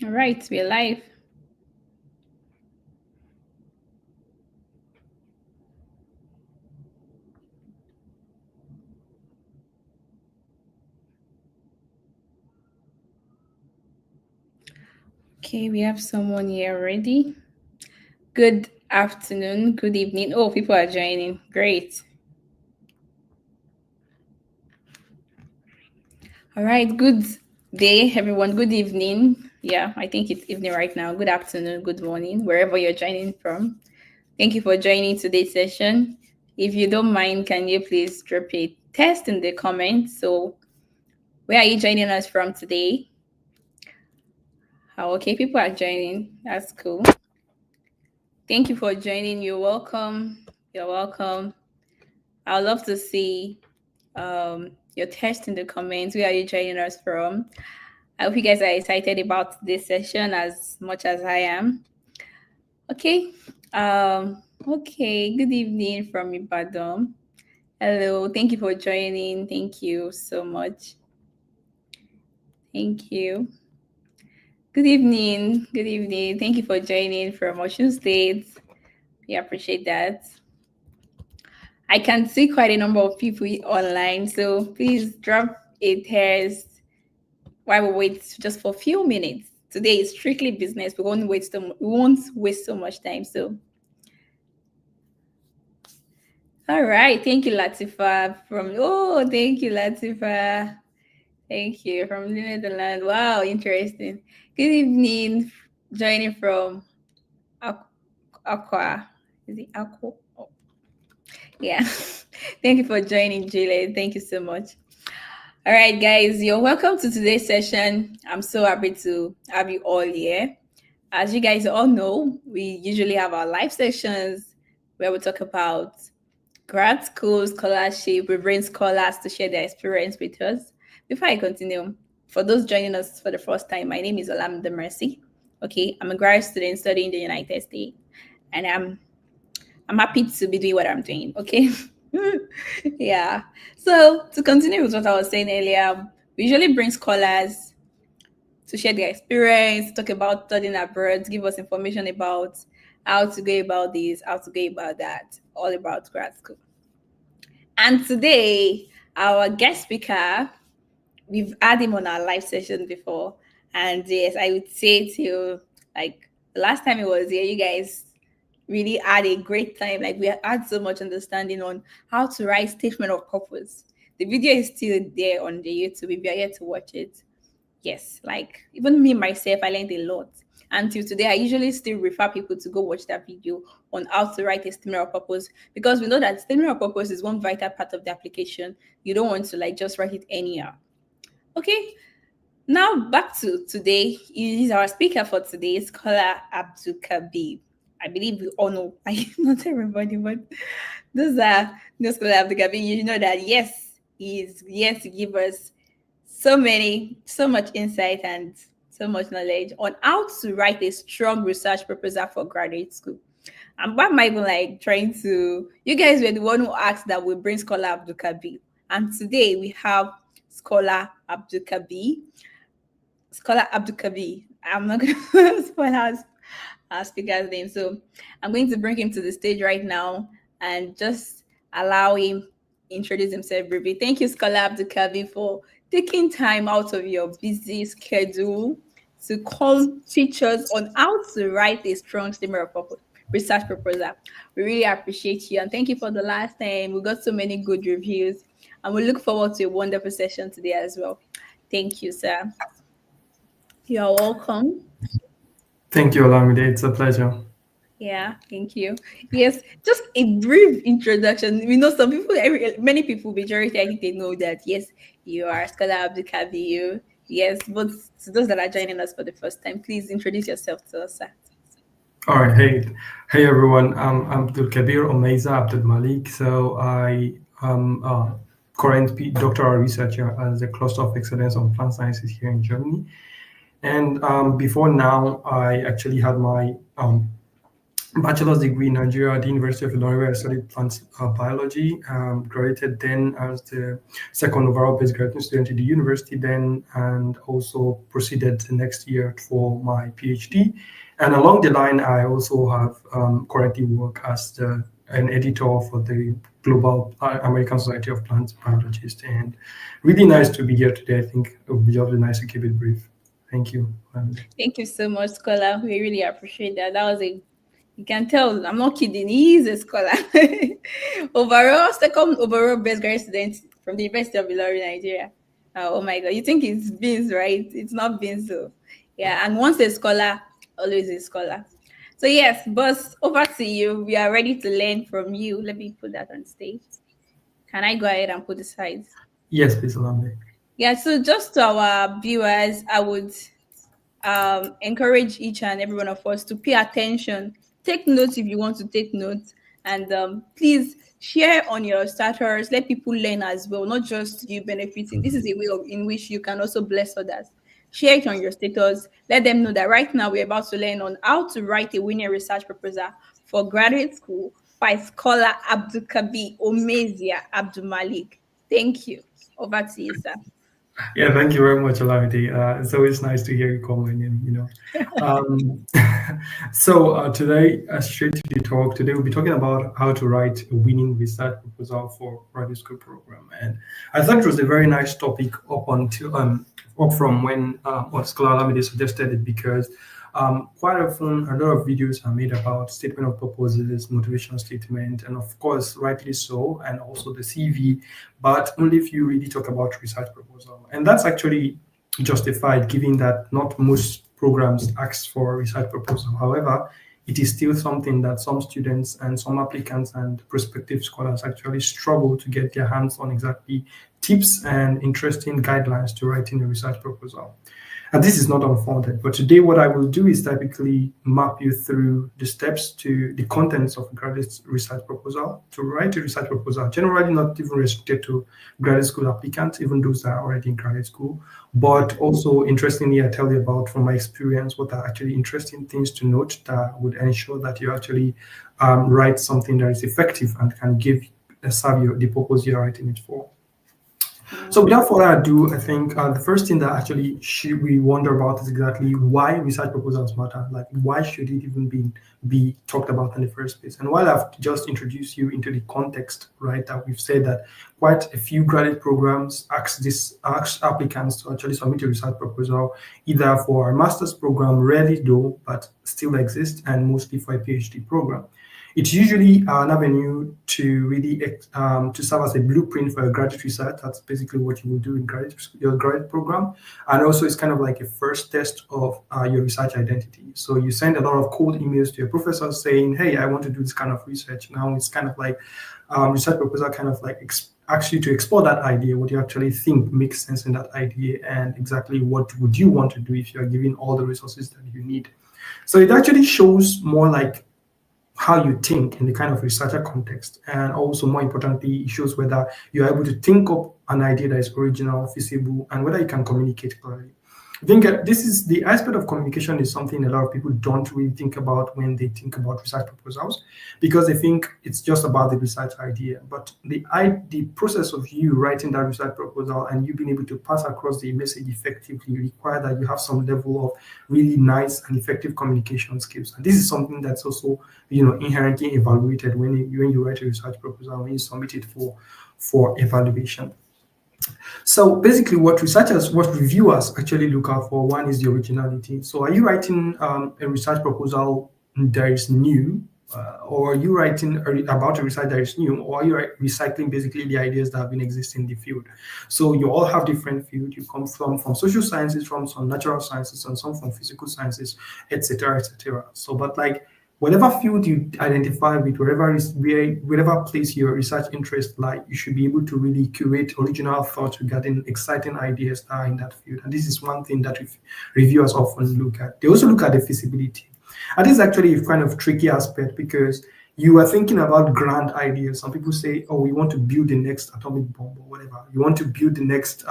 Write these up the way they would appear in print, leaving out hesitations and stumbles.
All right, we're live. Okay, we have someone here already. Good afternoon, good evening. Oh, people are joining. Great. All right, good day, everyone. Good evening. Yeah, I think it's evening right now. Good afternoon, good morning, wherever you're joining from. Thank you for joining today's session. If you don't mind, can you please drop a test in the comments? So, where are you joining us from today? Oh, okay, people are joining. That's cool. Thank you for joining. You're welcome. You're welcome. I'd love to see your test in the comments. Where are you joining us from? I hope you guys are excited about this session as much as I am. Okay. Okay. Good evening from Ibadan. Hello. Thank you for joining. Thank you so much. Thank you. Good evening. Good evening. Thank you for joining from Ocean State. We appreciate that. I can see quite a number of people online, so please drop a test while we wait just for a few minutes. Today is strictly business. We won't waste so much time. So, all right. Thank you, Latifa. Thank you, Latifa. Thank you from the Netherlands. Wow, interesting. Good evening. Joining from Aqua. Is it Aqua? Oh, yeah. Thank you for joining, Juliet. Thank you so much. All right, guys, you're welcome to today's session. I'm so happy to have you all here. As you guys all know, we usually have our live sessions where we talk about grad school, scholarship. We bring scholars to share their experience with us. Before I continue, for those joining us for the first time, my name is Olamide Mercy. Okay, I'm a grad student studying in the United States, and I'm happy to be doing what I'm doing. Okay. Yeah. So to continue with what I was saying earlier, we usually bring scholars to share their experience, talk about studying abroad, give us information about how to go about this, how to go about that, all about grad school. And today, our guest speaker, we've had him on our live session before. And yes, I would say to you, like the last time he was here, you guys really had a great time. Like we had so much understanding on how to write statement of purpose. The video is still there on the YouTube if you're here to watch it. Yes, like even me myself, I learned a lot. Until today, I usually still refer people to go watch that video on how to write a statement of purpose because we know that statement of purpose is one vital part of the application. You don't want to like just write it anyhow. Okay, now back to today. He is our speaker for today, Scholar Abdulkabir. I believe we all know, like not everybody, but those are no Scholar Abdulkabir. You know that yes, he is here to give us so much insight and so much knowledge on how to write a strong research proposal for graduate school. And why am I even like trying to? You guys were the one who asked that we bring Scholar Abdulkabir, and today we have Scholar Abdulkabir. Scholar Abdulkabir. I'm not going to spoil our speaker's name, so I'm going to bring him to the stage right now and just allow him introduce himself briefly. Thank you, Scholar Abdulkabir, for taking time out of your busy schedule to come teach us on how to write a strong statement of research proposal. We really appreciate you and thank you for the last time. We got so many good reviews and we look forward to a wonderful session today as well. Thank you, sir. You're welcome. Thank you, Olamide. It's a pleasure. Yeah, thank you. Yes, just a brief introduction. We know some people, many people, majority, I think they know that. Yes, you are Scholar Abdulkabir. Yes, but to those that are joining us for the first time, please introduce yourself to us, sir. All right. Hey, everyone. I'm Abdul Kabir Omeiza Abdul Malik. So I am a current doctoral researcher at the Cluster of Excellence on Plant Sciences here in Germany. And before now, I actually had my bachelor's degree in Nigeria at the University of Ilorin, where I studied plant biology. Graduated then as the second overall best graduate student in the university then, and also proceeded the next year for my PhD. And along the line, I also have currently work as an editor for the Global American Society of Plant Biologists. And really nice to be here today. I think it would be just nice to keep it brief. Thank you. Thank you so much, Scholar. We really appreciate that. That was a, you can tell, I'm not kidding, he's a scholar. Overall, second overall best graduate student from the University of Ilorin, Nigeria. Oh my God, you think it's Beans, right? It's not Beans, so yeah. And once a scholar, always a scholar. So yes, boss, over to you. We are ready to learn from you. Let me put that on stage. Can I go ahead and put the slides? Yes, please allow me. Yeah, so just to our viewers, I would encourage each and every one of us to pay attention. Take notes if you want to take notes, and please share on your starters. Let people learn as well, not just you benefiting. This is a way of, in which you can also bless others. Share it on your status. Let them know that right now we're about to learn on how to write a winning research proposal for graduate school by Scholar Abdulkabir Omezia Abdul Malik. Thank you. Over to you, sir. Yeah, thank you very much, Olamide. It's always nice to hear you call my name. Um, today, straight to the talk. Today, we'll be talking about how to write a winning research proposal for graduate school program. And I thought it was a very nice topic up from when Scholar Olamide suggested it, because quite often a lot of videos are made about statement of purposes, motivation statement, and of course, rightly so, and also the CV, but only if you really talk about research proposal. And that's actually justified given that not most programs ask for a research proposal. However, it is still something that some students and some applicants and prospective scholars actually struggle to get their hands on exactly tips and interesting guidelines to writing a research proposal. And this is not unfounded, but today what I will do is typically map you through the steps to the contents of a graduate research proposal. To write a research proposal, generally not even restricted to graduate school applicants, even those that are already in graduate school. But also, interestingly, I tell you about from my experience what are actually interesting things to note that would ensure that you actually write something that is effective and can give serve the purpose you're writing it for. So without further ado, I think the first thing that actually we wonder about is exactly why research proposals matter. Like, why should it even be talked about in the first place? And while I've just introduced you into the context, right, that we've said that quite a few graduate programs ask applicants to actually submit a research proposal, either for a master's program, rarely though, but still exists, and mostly for a PhD program. It's usually an avenue to really to serve as a blueprint for a graduate research. That's basically what you will do in your graduate program. And also it's kind of like a first test of your research identity. So you send a lot of cold emails to your professor saying, hey, I want to do this kind of research. Now it's kind of like research proposal kind of like asks you to explore that idea, what you actually think makes sense in that idea, and exactly what would you want to do if you're given all the resources that you need. So it actually shows more like how you think in the kind of researcher context, and also more importantly, it shows whether you're able to think up an idea that is original, feasible, and whether you can communicate clearly. I think this is the aspect of communication is something a lot of people don't really think about when they think about research proposals, because they think it's just about the research idea. But the process of you writing that research proposal and you being able to pass across the message effectively require that you have some level of really nice and effective communication skills. And this is something that's also inherently evaluated when you write a research proposal, when you submit it for evaluation. So basically, what reviewers actually look out for, one is the originality. So are you writing a research proposal that is new, or are you writing about a research that is new, or are you recycling basically the ideas that have been existing in the field? So you all have different fields. You come from social sciences, from some natural sciences, and some from physical sciences, etc., etc. So, but like, whatever field you identify with, wherever place your research interest lie, you should be able to really curate original thoughts regarding exciting ideas that are in that field. And this is one thing that reviewers often look at. They also look at the feasibility. And this is actually a kind of tricky aspect, because you are thinking about grand ideas. Some people say, oh, we want to build the next atomic bomb or whatever. You want to build the next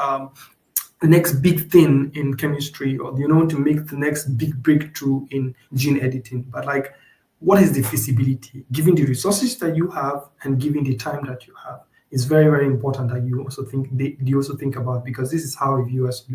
big thing in chemistry, or want to make the next big breakthrough in gene editing. But like, what is the feasibility, given the resources that you have and given the time that you have. It's very, very important that you also think about, because this is how reviewers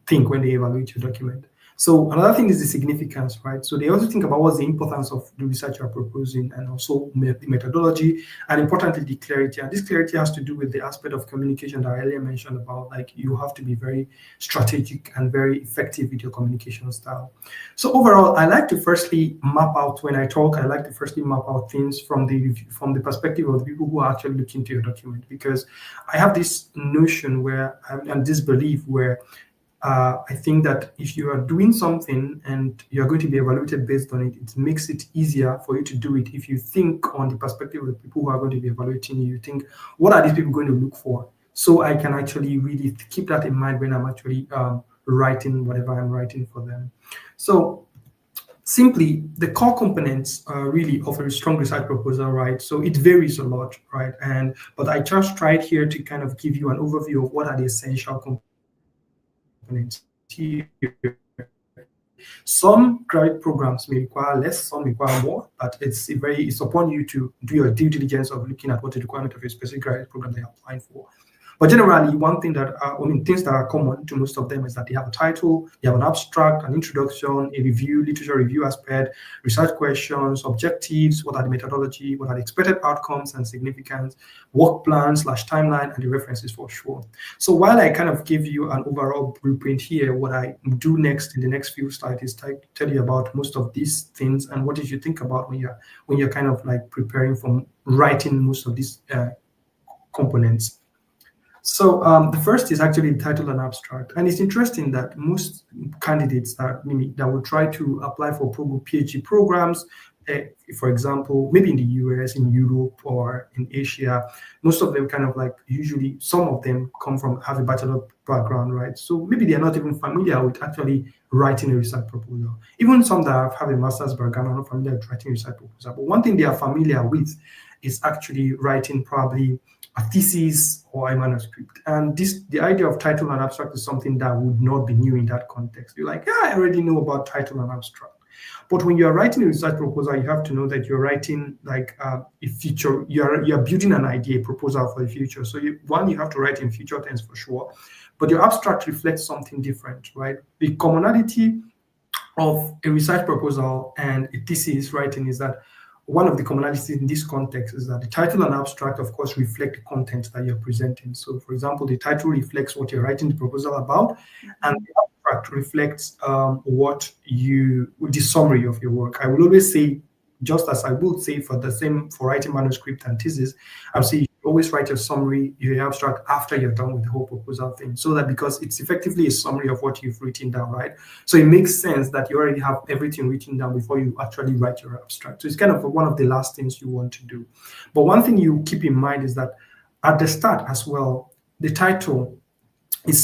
think when they evaluate your document. So another thing is the significance, right? So they also think about what's the importance of the research you're proposing, and also the methodology, and importantly, the clarity. And this clarity has to do with the aspect of communication that I earlier mentioned about, like, you have to be very strategic and very effective with your communication style. So overall, I like to firstly map out, when I talk, I like to firstly map out things from the perspective of the people who are actually looking to your document, because I have this notion and this belief where I think that if you are doing something and you're going to be evaluated based on it, it makes it easier for you to do it if you think on the perspective of the people who are going to be evaluating you. You think, what are these people going to look for? So I can actually really keep that in mind when I'm actually writing whatever I'm writing for them. So simply, the core components really of a strong research proposal, right? So it varies a lot, right? But I just tried here to kind of give you an overview of what are the essential components here. Some graduate programs may require less, some require more, but it's upon you to do your due diligence of looking at what the requirement of a specific graduate program that you're applying for. But generally, one thing things that are common to most of them is that they have a title, they have an abstract, an introduction, a review, literature review aspect, research questions, objectives, what are the methodology, what are the expected outcomes and significance, work plan/timeline, and the references for sure. So while I kind of give you an overall blueprint here, what I do next in the next few slides is tell you about most of these things and what you should think about when you're kind of like preparing for writing most of these components. So the first is actually title and abstract, and it's interesting that most candidates that will try to apply for PhD programs, for example, maybe in the US, in Europe, or in Asia, most of them kind of like usually some of them have a bachelor background, right? So maybe they are not even familiar with actually writing a research proposal. Even some that have a master's background are not familiar with writing a research proposal. But one thing they are familiar with is actually writing probably a thesis or a manuscript. And the idea of title and abstract is something that would not be new in that context. You're like, yeah, I already know about title and abstract. But when you're writing a research proposal, you have to know that you're writing like a future, you're building an idea, a proposal for the future. So you have to write in future tense for sure, but your abstract reflects something different, right? The commonality of a research proposal and a thesis writing is that one of the commonalities in this context is that the title and abstract, of course, reflect the content that you're presenting. So, for example, the title reflects what you're writing the proposal about, and the abstract reflects the summary of your work. I will always say, just as I would say for writing manuscript and thesis, I'll say you always write your summary, your abstract after you're done with the whole proposal thing, so that because it's effectively a summary of what you've written down, right? So it makes sense that you already have everything written down before you actually write your abstract. So it's kind of one of the last things you want to do. But one thing you keep in mind is that at the start as well, the title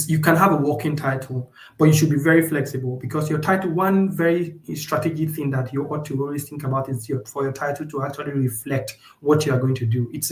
you can have a working title, but you should be very flexible, because your title, one very strategic thing that you ought to always think about is for your title to actually reflect what you are going to do. It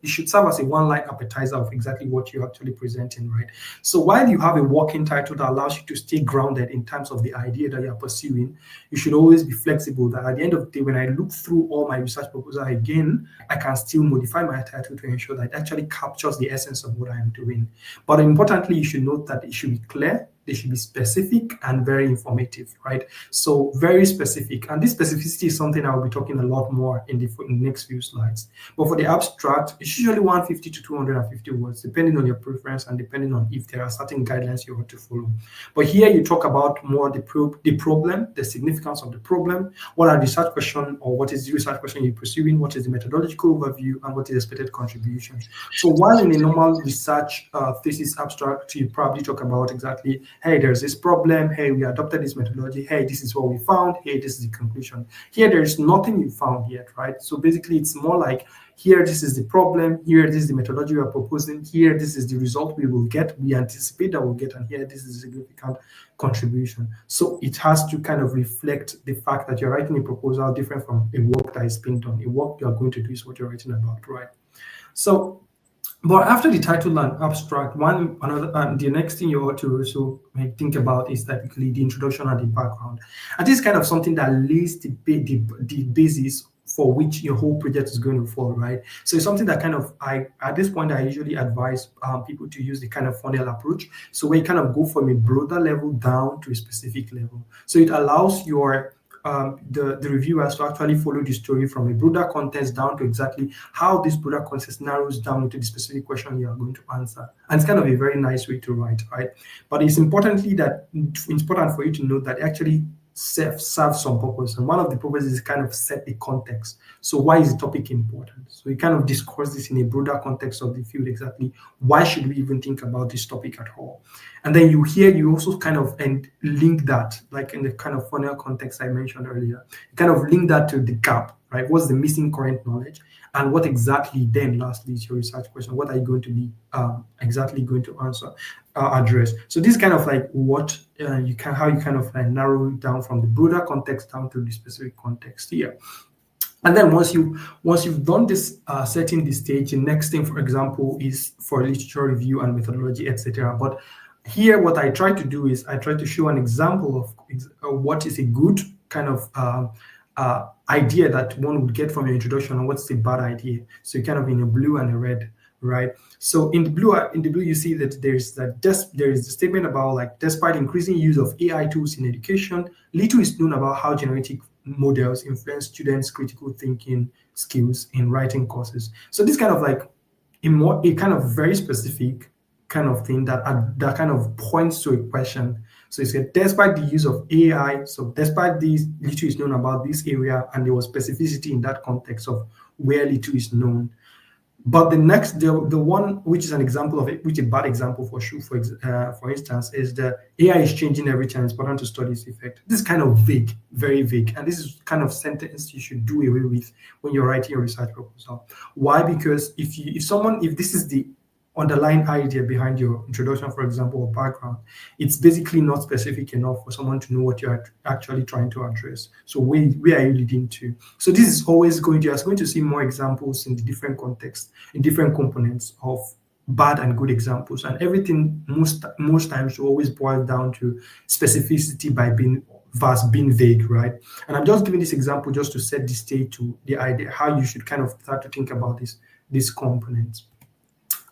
should serve as a one-line appetizer of exactly what you're actually presenting, right? So while you have a working title that allows you to stay grounded in terms of the idea that you're pursuing, you should always be flexible, that at the end of the day, when I look through all my research proposal again, I can still modify my title to ensure that it actually captures the essence of what I am doing. But importantly, you should note that it should be clear, they should be specific and very informative, right? So very specific. And this specificity is something I will be talking a lot more in the next few slides. But for the abstract, it's usually 150 to 250 words, depending on your preference and depending on if there are certain guidelines you want to follow. But here you talk about more the problem, the significance of the problem, what are the research questions, or what is the research question you're pursuing, what is the methodological overview, and what is the expected contribution. So while in a normal research thesis abstract, you probably talk about exactly, hey, there's this problem, hey, we adopted this methodology, hey, this is what we found, hey, this is the conclusion. Here, there's nothing you found yet, right? So basically, it's more like, here, this is the problem, here, this is the methodology we are proposing, here, this is the result we will get, we anticipate that we'll get, and here, this is a significant contribution. So it has to kind of reflect the fact that you're writing a proposal different from a work that is being done. A work you are going to do is what you're writing about, right? So But after the title and abstract, one another, the next thing you ought to also think about is typically the introduction and the background. And this is kind of something that lays the basis for which your whole project is going to fall, right? So it's something that kind of I at this point I usually advise people to use the kind of funnel approach. So where you kind of go from a broader level down to a specific level. So it allows the reviewers to actually follow the story from a broader context down to exactly how this broader context narrows down into the specific question you are going to answer. And it's kind of a very nice way to write, right? But it's important for you to know that actually serves some purpose. And one of the purposes is kind of set the context. So why is the topic important? So we kind of discuss this in a broader context of the field exactly. Why should we even think about this topic at all? And then you also kind of and link that, like in the kind of funnel context I mentioned earlier, you kind of link that to the gap, right? What's the missing current knowledge? And what exactly then lastly is your research question? What are you going to be exactly going to address? So this is kind of like what how you kind of like narrow it down from the broader context down to the specific context here. And then once you've done this, setting the stage, the next thing, for example, is for literature review and methodology, etc. But here, what I try to do is I try to show an example of what is a good kind of idea that one would get from your introduction, and what's a bad idea. So kind of in a blue and a red, right? So in the blue, you see that there is a statement about like despite increasing use of AI tools in education, little is known about how generative models influence students' critical thinking skills in writing courses. So this kind of like a kind of very specific kind of thing that kind of points to a question. So it said, despite the use of AI, so despite this, little is known about this area, and there was specificity in that context of where little is known. But the one which is an example of it, which is a bad example for instance, is the AI is changing every time. It's important to study its effect. This is kind of vague, very vague, and this is kind of sentence you should do away with when you're writing your research proposal. Why? Because if this is the underlying idea behind your introduction, for example, or background, it's basically not specific enough for someone to know what you're actually trying to address. So where are you leading to? So this is always you're going to see more examples in the different contexts, in different components of bad and good examples. And everything most times will always boil down to specificity by being vague, right? And I'm just giving this example just to set the stage to the idea how you should kind of start to think about these components.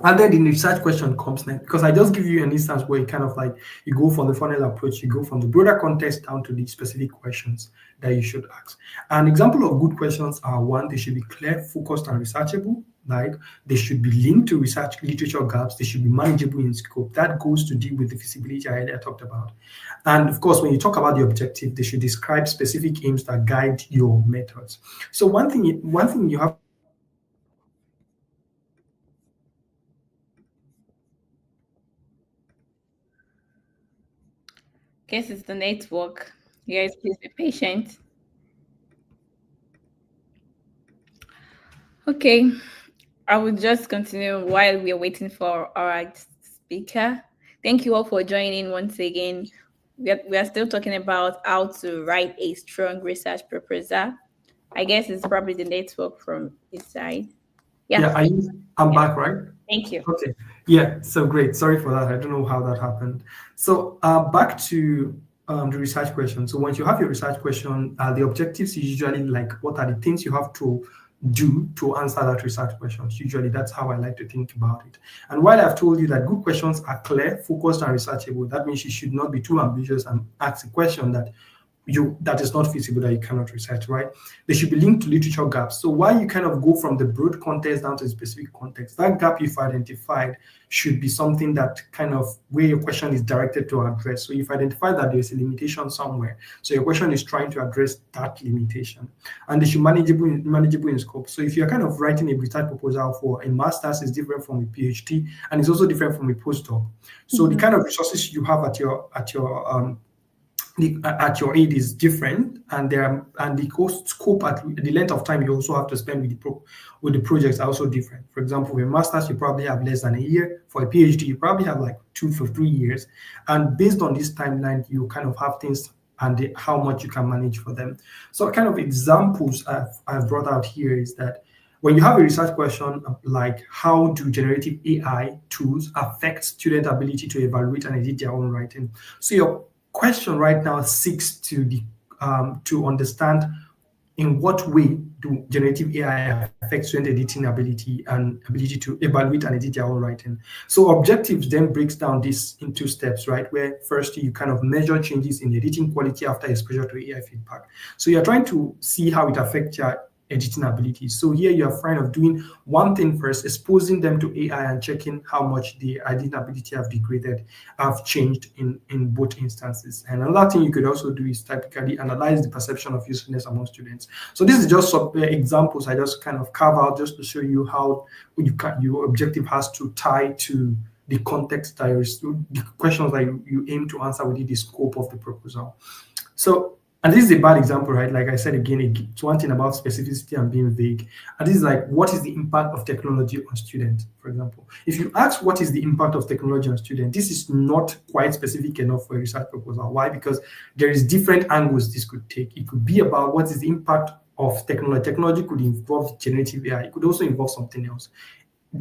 And then the research question comes next, because I just give you an instance where you kind of like you go from the funnel approach, you go from the broader context down to the specific questions that you should ask. An example of good questions are: one, they should be clear, focused, and researchable. Like they should be linked to research literature gaps. They should be manageable in scope. That goes to deal with the feasibility I earlier talked about. And of course, when you talk about the objective, they should describe specific aims that guide your methods. So one thing you have to do is you have to kind of like Guess it's the network. You guys, please be patient. Okay, I will just continue while we are waiting for our speaker. Thank you all for joining once again. We are still talking about how to write a strong research proposal. I guess it's probably the network from his side. Yeah, Yeah, I'm yeah. back, right? Thank you. Okay. Yeah, so great. Sorry for that. I don't know how that happened. So back to the research question. So once you have your research question, the objectives is usually like what are the things you have to do to answer that research question. Usually that's how I like to think about it. And while I've told you that good questions are clear, focused, and researchable, that means you should not be too ambitious and ask a question that is not feasible, that you cannot research, right? They should be linked to literature gaps. So while you kind of go from the broad context down to the specific context, that gap you've identified should be something that kind of where your question is directed to address. So you've identified that there's a limitation somewhere. So your question is trying to address that limitation. And they should manageable in scope. So if you're kind of writing a research proposal for a master's, is different from a PhD, and it's also different from a postdoc. So the kind of resources you have at your aid is different, and the cost scope at the length of time you also have to spend with the projects are also different. For example, with a master's, you probably have less than a year. For a PhD, you probably have like 2 to 3 years. And based on this timeline, you kind of have things and how much you can manage for them. So kind of examples I've brought out here is that when you have a research question like how do generative AI tools affect student ability to evaluate and edit their own writing? So your question right now seeks to understand in what way do generative AI affect student editing ability and ability to evaluate and edit their own writing? So objectives then breaks down this into steps, right? Where first you kind of measure changes in editing quality after exposure to AI feedback. So you're trying to see how it affects your editing abilities. So here you are kind of doing one thing first, exposing them to AI and checking how much the editing ability have degraded, have changed in both instances. And another thing you could also do is typically analyze the perception of usefulness among students. So this is just some examples I just kind of carve out just to show you how your objective has to tie to the context that the questions that you aim to answer within the scope of the proposal. So, and this is a bad example, right? Like I said again, it's one thing about specificity and being vague. And this is like, what is the impact of technology on students, for example? If you ask what is the impact of technology on students, this is not quite specific enough for a research proposal. Why? Because there is different angles this could take. It could be about what is the impact of technology. Technology could involve generative AI. It could also involve something else.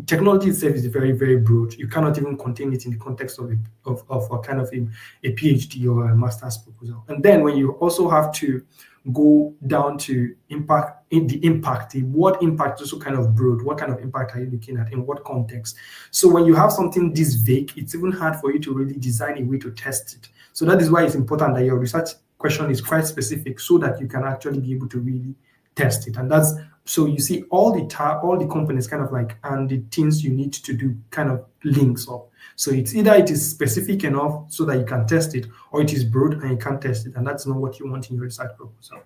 Technology itself is very, very broad. You cannot even contain it in the context of a kind of a PhD or a master's proposal. And then when you also have to go down to what impact is also kind of broad. What kind of impact are you looking at in what context? So when you have something this vague, it's even hard for you to really design a way to test it. So that is why it's important that your research question is quite specific so that you can actually be able to really test it. And that's so you see all the components kind of like, and the things you need to do kind of links up. So it's either it is specific enough so that you can test it, or it is broad and you can't test it, and that's not what you want in your research proposal.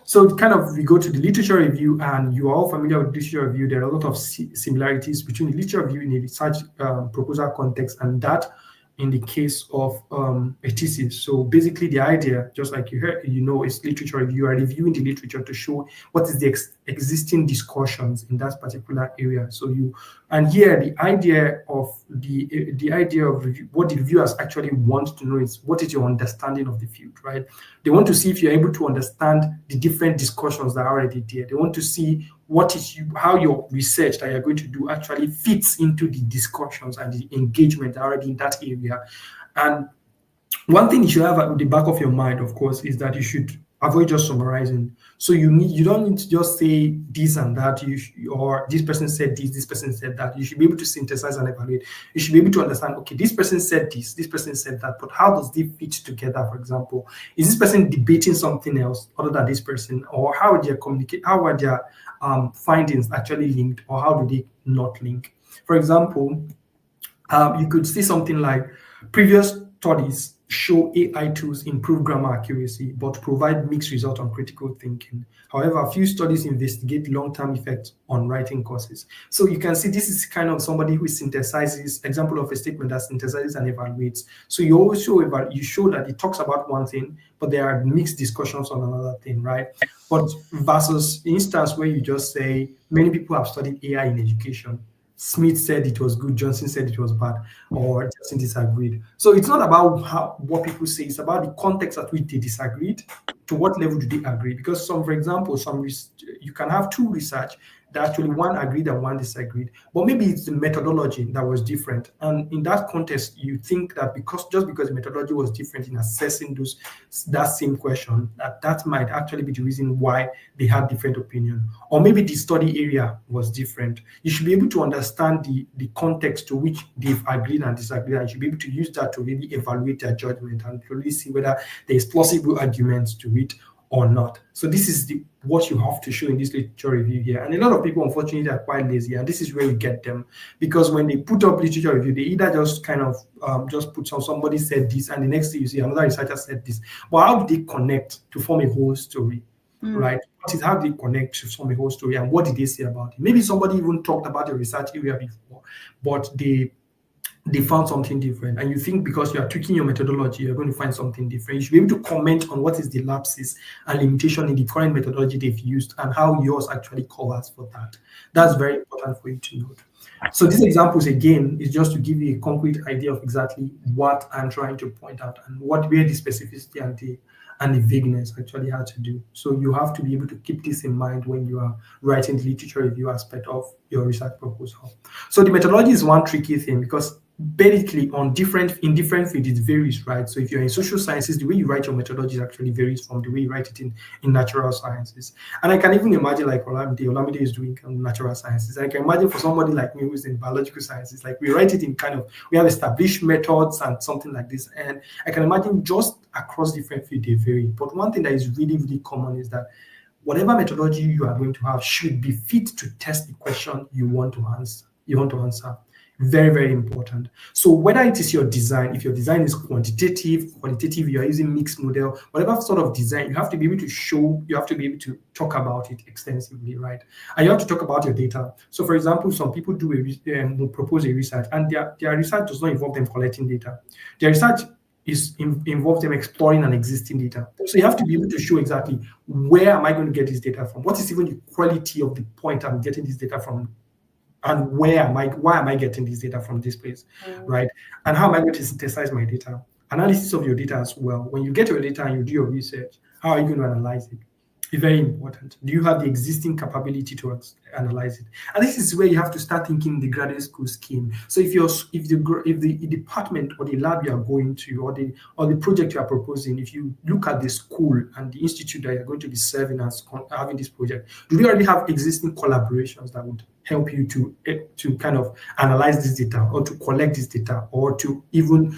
So kind of we go to the literature review, and you are all familiar with literature review. There are a lot of similarities between the literature review in a research proposal context and that in the case of a thesis. So basically the idea, just like you heard, is literature review. You are reviewing the literature to show what is the existing discussions in that particular area. And here the idea of review, what the reviewers actually want to know is what is your understanding of the field, right? They want to see if you're able to understand the different discussions that are already there. They want to see how your research that you're going to do actually fits into the discussions and the engagement already in that area. And one thing you should have at the back of your mind, of course, is that you should avoid just summarizing. So you don't need to just say this and that, or this person said this person said that. You should be able to synthesize and evaluate. You should be able to understand, okay, this person said this person said that, but how does they fit together? For example, is this person debating something else other than this person, or how are their findings actually linked, or how do they not link? For example, you could see something like previous studies show AI tools improve grammar accuracy, but provide mixed results on critical thinking. However, a few studies investigate long-term effects on writing courses. So you can see this is kind of somebody who synthesizes, example of a statement that synthesizes and evaluates. So you also you show that it talks about one thing, but there are mixed discussions on another thing, right? But versus instance where you just say, many people have studied AI in education. Smith said it was good, Johnson said it was bad, or Johnson disagreed. So it's not about what people say, it's about the context at which they disagreed. To what level do they agree? Because for example, you can have two research that actually one agreed and one disagreed, but maybe it's the methodology that was different. And in that context, you think that because the methodology was different in assessing that same question, that might actually be the reason why they had different opinion. Or maybe the study area was different. You should be able to understand the context to which they've agreed and disagreed, and you should be able to use that to really evaluate their judgment and to really see whether there's plausible arguments to it or not. So this is what you have to show in this literature review here. And a lot of people, unfortunately, are quite lazy, and this is where you get them, because when they put up literature review, they either just kind of just put somebody said this, and the next thing you see another researcher said this. But how do they connect to form a whole story, right? How do they connect to form a whole story, and what did they say about it? Maybe somebody even talked about the research area before, but they found something different, and you think because you are tweaking your methodology, you're going to find something different. You should be able to comment on what is the lapses and limitation in the current methodology they've used and how yours actually covers for that. That's very important for you to note. So these examples again is just to give you a concrete idea of exactly what I'm trying to point out and what where the specificity and the vagueness actually had to do. So you have to be able to keep this in mind when you are writing the literature review aspect of your research proposal. So the methodology is one tricky thing because basically in different fields it varies, right? So if you're in social sciences, the way you write your methodology actually varies from the way you write it in natural sciences. And I can even imagine like Olamide is doing natural sciences. I can imagine for somebody like me who's in biological sciences, like we write it in we have established methods and something like this. And I can imagine just across different fields they vary. But one thing that is really, really common is that whatever methodology you are going to have should be fit to test the question you want to answer. Very, very important. So whether it is your design, if your design is qualitative, you are using mixed model, whatever sort of design, you have to be able to show, you have to be able to talk about it extensively, right? And you have to talk about your data. So for example, some people propose a research and their research does not involve them collecting data. Their research involves them exploring an existing data. So you have to be able to show exactly where am I going to get this data from? What is even the quality of the point I'm getting this data from? And why am I getting this data from this place, right? And how am I going to synthesize my data? Analysis of your data as well. When you get your data and you do your research, how are you going to analyze it? It's very important. Do you have the existing capability to analyze it? And this is where you have to start thinking the graduate school scheme. So if the department or the lab you are going to or the project you are proposing, if you look at the school and the institute that you're going to be serving as having this project, do they already have existing collaborations that would help you to kind of analyze this data or to collect this data or to even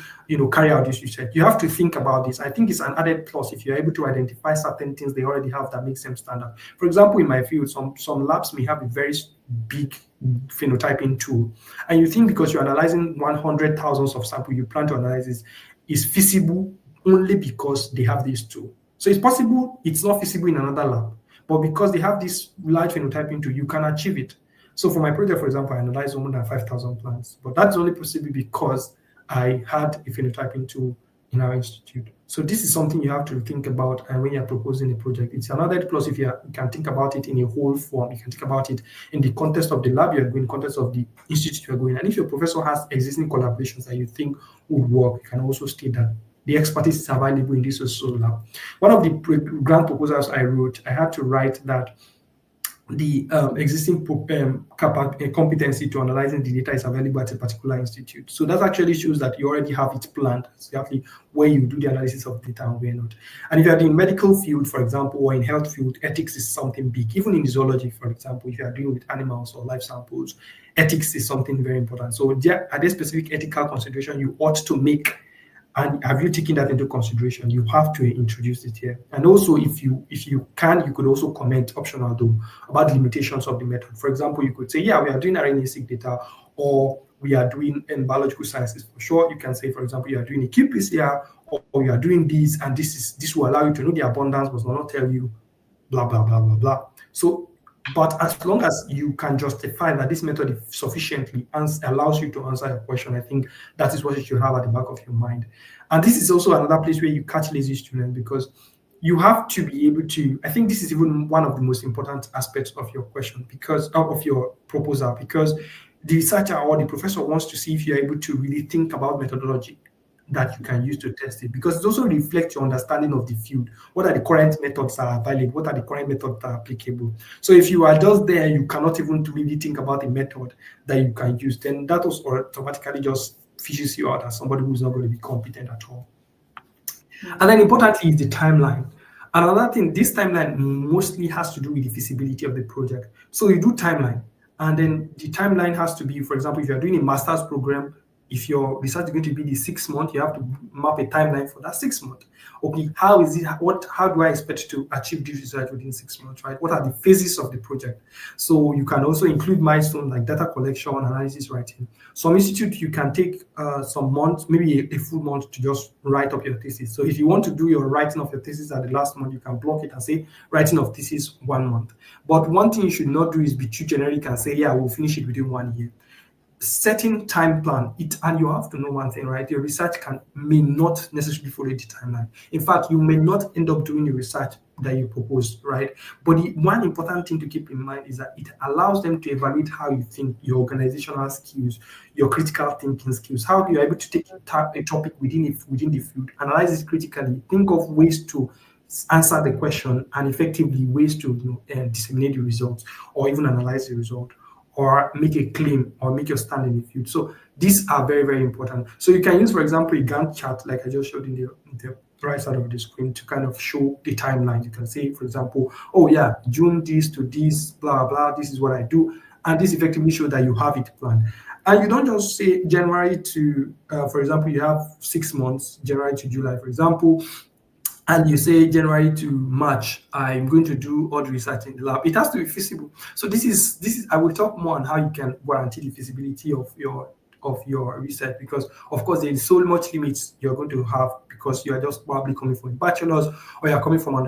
carry out this research? You have to think about this. I think it's an added plus if you're able to identify certain things they already have that makes them stand out. For example, in my field, some labs may have a very big phenotyping tool, and you think because you're analyzing 100,000 of sample you plan to analyze this is feasible only because they have this tool. So it's possible it's not feasible in another lab, but because they have this large phenotyping tool, you can achieve it. So for my project, for example, I analyzed more than 5,000 plants, but that's only possible because I had a phenotyping tool in our institute. So this is something you have to think about, and when you're proposing a project, it's another plus if you can think about it in a whole form. You can think about it in the context of the lab you're going, context of the institute you're going, and if your professor has existing collaborations that you think would work, you can also state that the expertise is available in this also lab. One of the grant proposals I wrote, I had to write that the existing competency to analyzing the data is available at a particular institute. So that actually shows that you already have it planned exactly where you do the analysis of data and where not. And if you are in medical field, for example, or in health field, ethics is something big. Even in zoology, for example, if you are dealing with animals or life samples, ethics is something very important. So are there specific ethical consideration you ought to make? And have you taken that into consideration? You have to introduce it here. And also, if you can, you could also comment, optional though, about the limitations of the method. For example, you could say, yeah, we are doing RNA-seq data, or we are doing in biological sciences for sure. You can say, for example, you are doing a qPCR, or you are doing this, and this will allow you to know the abundance, but will not tell you blah, blah, blah, blah, blah. So, but as long as you can justify that this method sufficiently allows you to answer your question, I think that is what you should have at the back of your mind. And this is also another place where you catch lazy students, because you have to be able to, I think this is even one of the most important aspects of your question, because of your proposal, because the researcher or the professor wants to see if you're able to really think about methodology that you can use to test it, because it also reflects your understanding of the field. What are the current methods that are valid? What are the current methods that are applicable? So if you are just there, you cannot even really think about a method that you can use, then that also automatically just fishes you out as somebody who's not going to be competent at all. And then importantly is the timeline. Another thing, this timeline mostly has to do with the feasibility of the project. So you do timeline, and then the timeline has to be, for example, if you're doing a master's program, if your research is going to be the 6 months, you have to map a timeline for that 6 months. Okay, how do I expect to achieve this research within 6 months, right? What are the phases of the project? So you can also include milestones like data collection, analysis, writing. Some institute, you can take some months, maybe a full month to just write up your thesis. So if you want to do your writing of your thesis at the last month, you can block it and say writing of thesis 1 month. But one thing you should not do is be too generic and say, yeah, we'll finish it within 1 year. setting time plan it, and you have to know one thing, right? Your research may not necessarily follow the timeline. In fact, you may not end up doing the research that you proposed, right? But the one important thing to keep in mind is that it allows them to evaluate how you think, your organizational skills, your critical thinking skills, how you're able to take a topic within the field, analyze it critically, think of ways to answer the question, and effectively ways to disseminate the results, or even analyze the result, or make a claim, or make your stand in the field. So these are very, very important. So you can use, for example, a Gantt chart, like I just showed in the right side of the screen, to kind of show the timeline. You can say, for example, oh yeah, June this to this, blah, blah, this is what I do. And this effectively shows that you have it planned. And you don't just say January to, for example, you have 6 months, January to July, for example, and you say January to March, I'm going to do all the research in the lab. It has to be feasible. So this is I will talk more on how you can guarantee the feasibility of your research, because of course there is so much limits you're going to have, because you are just probably coming from a bachelor's, or you're coming from an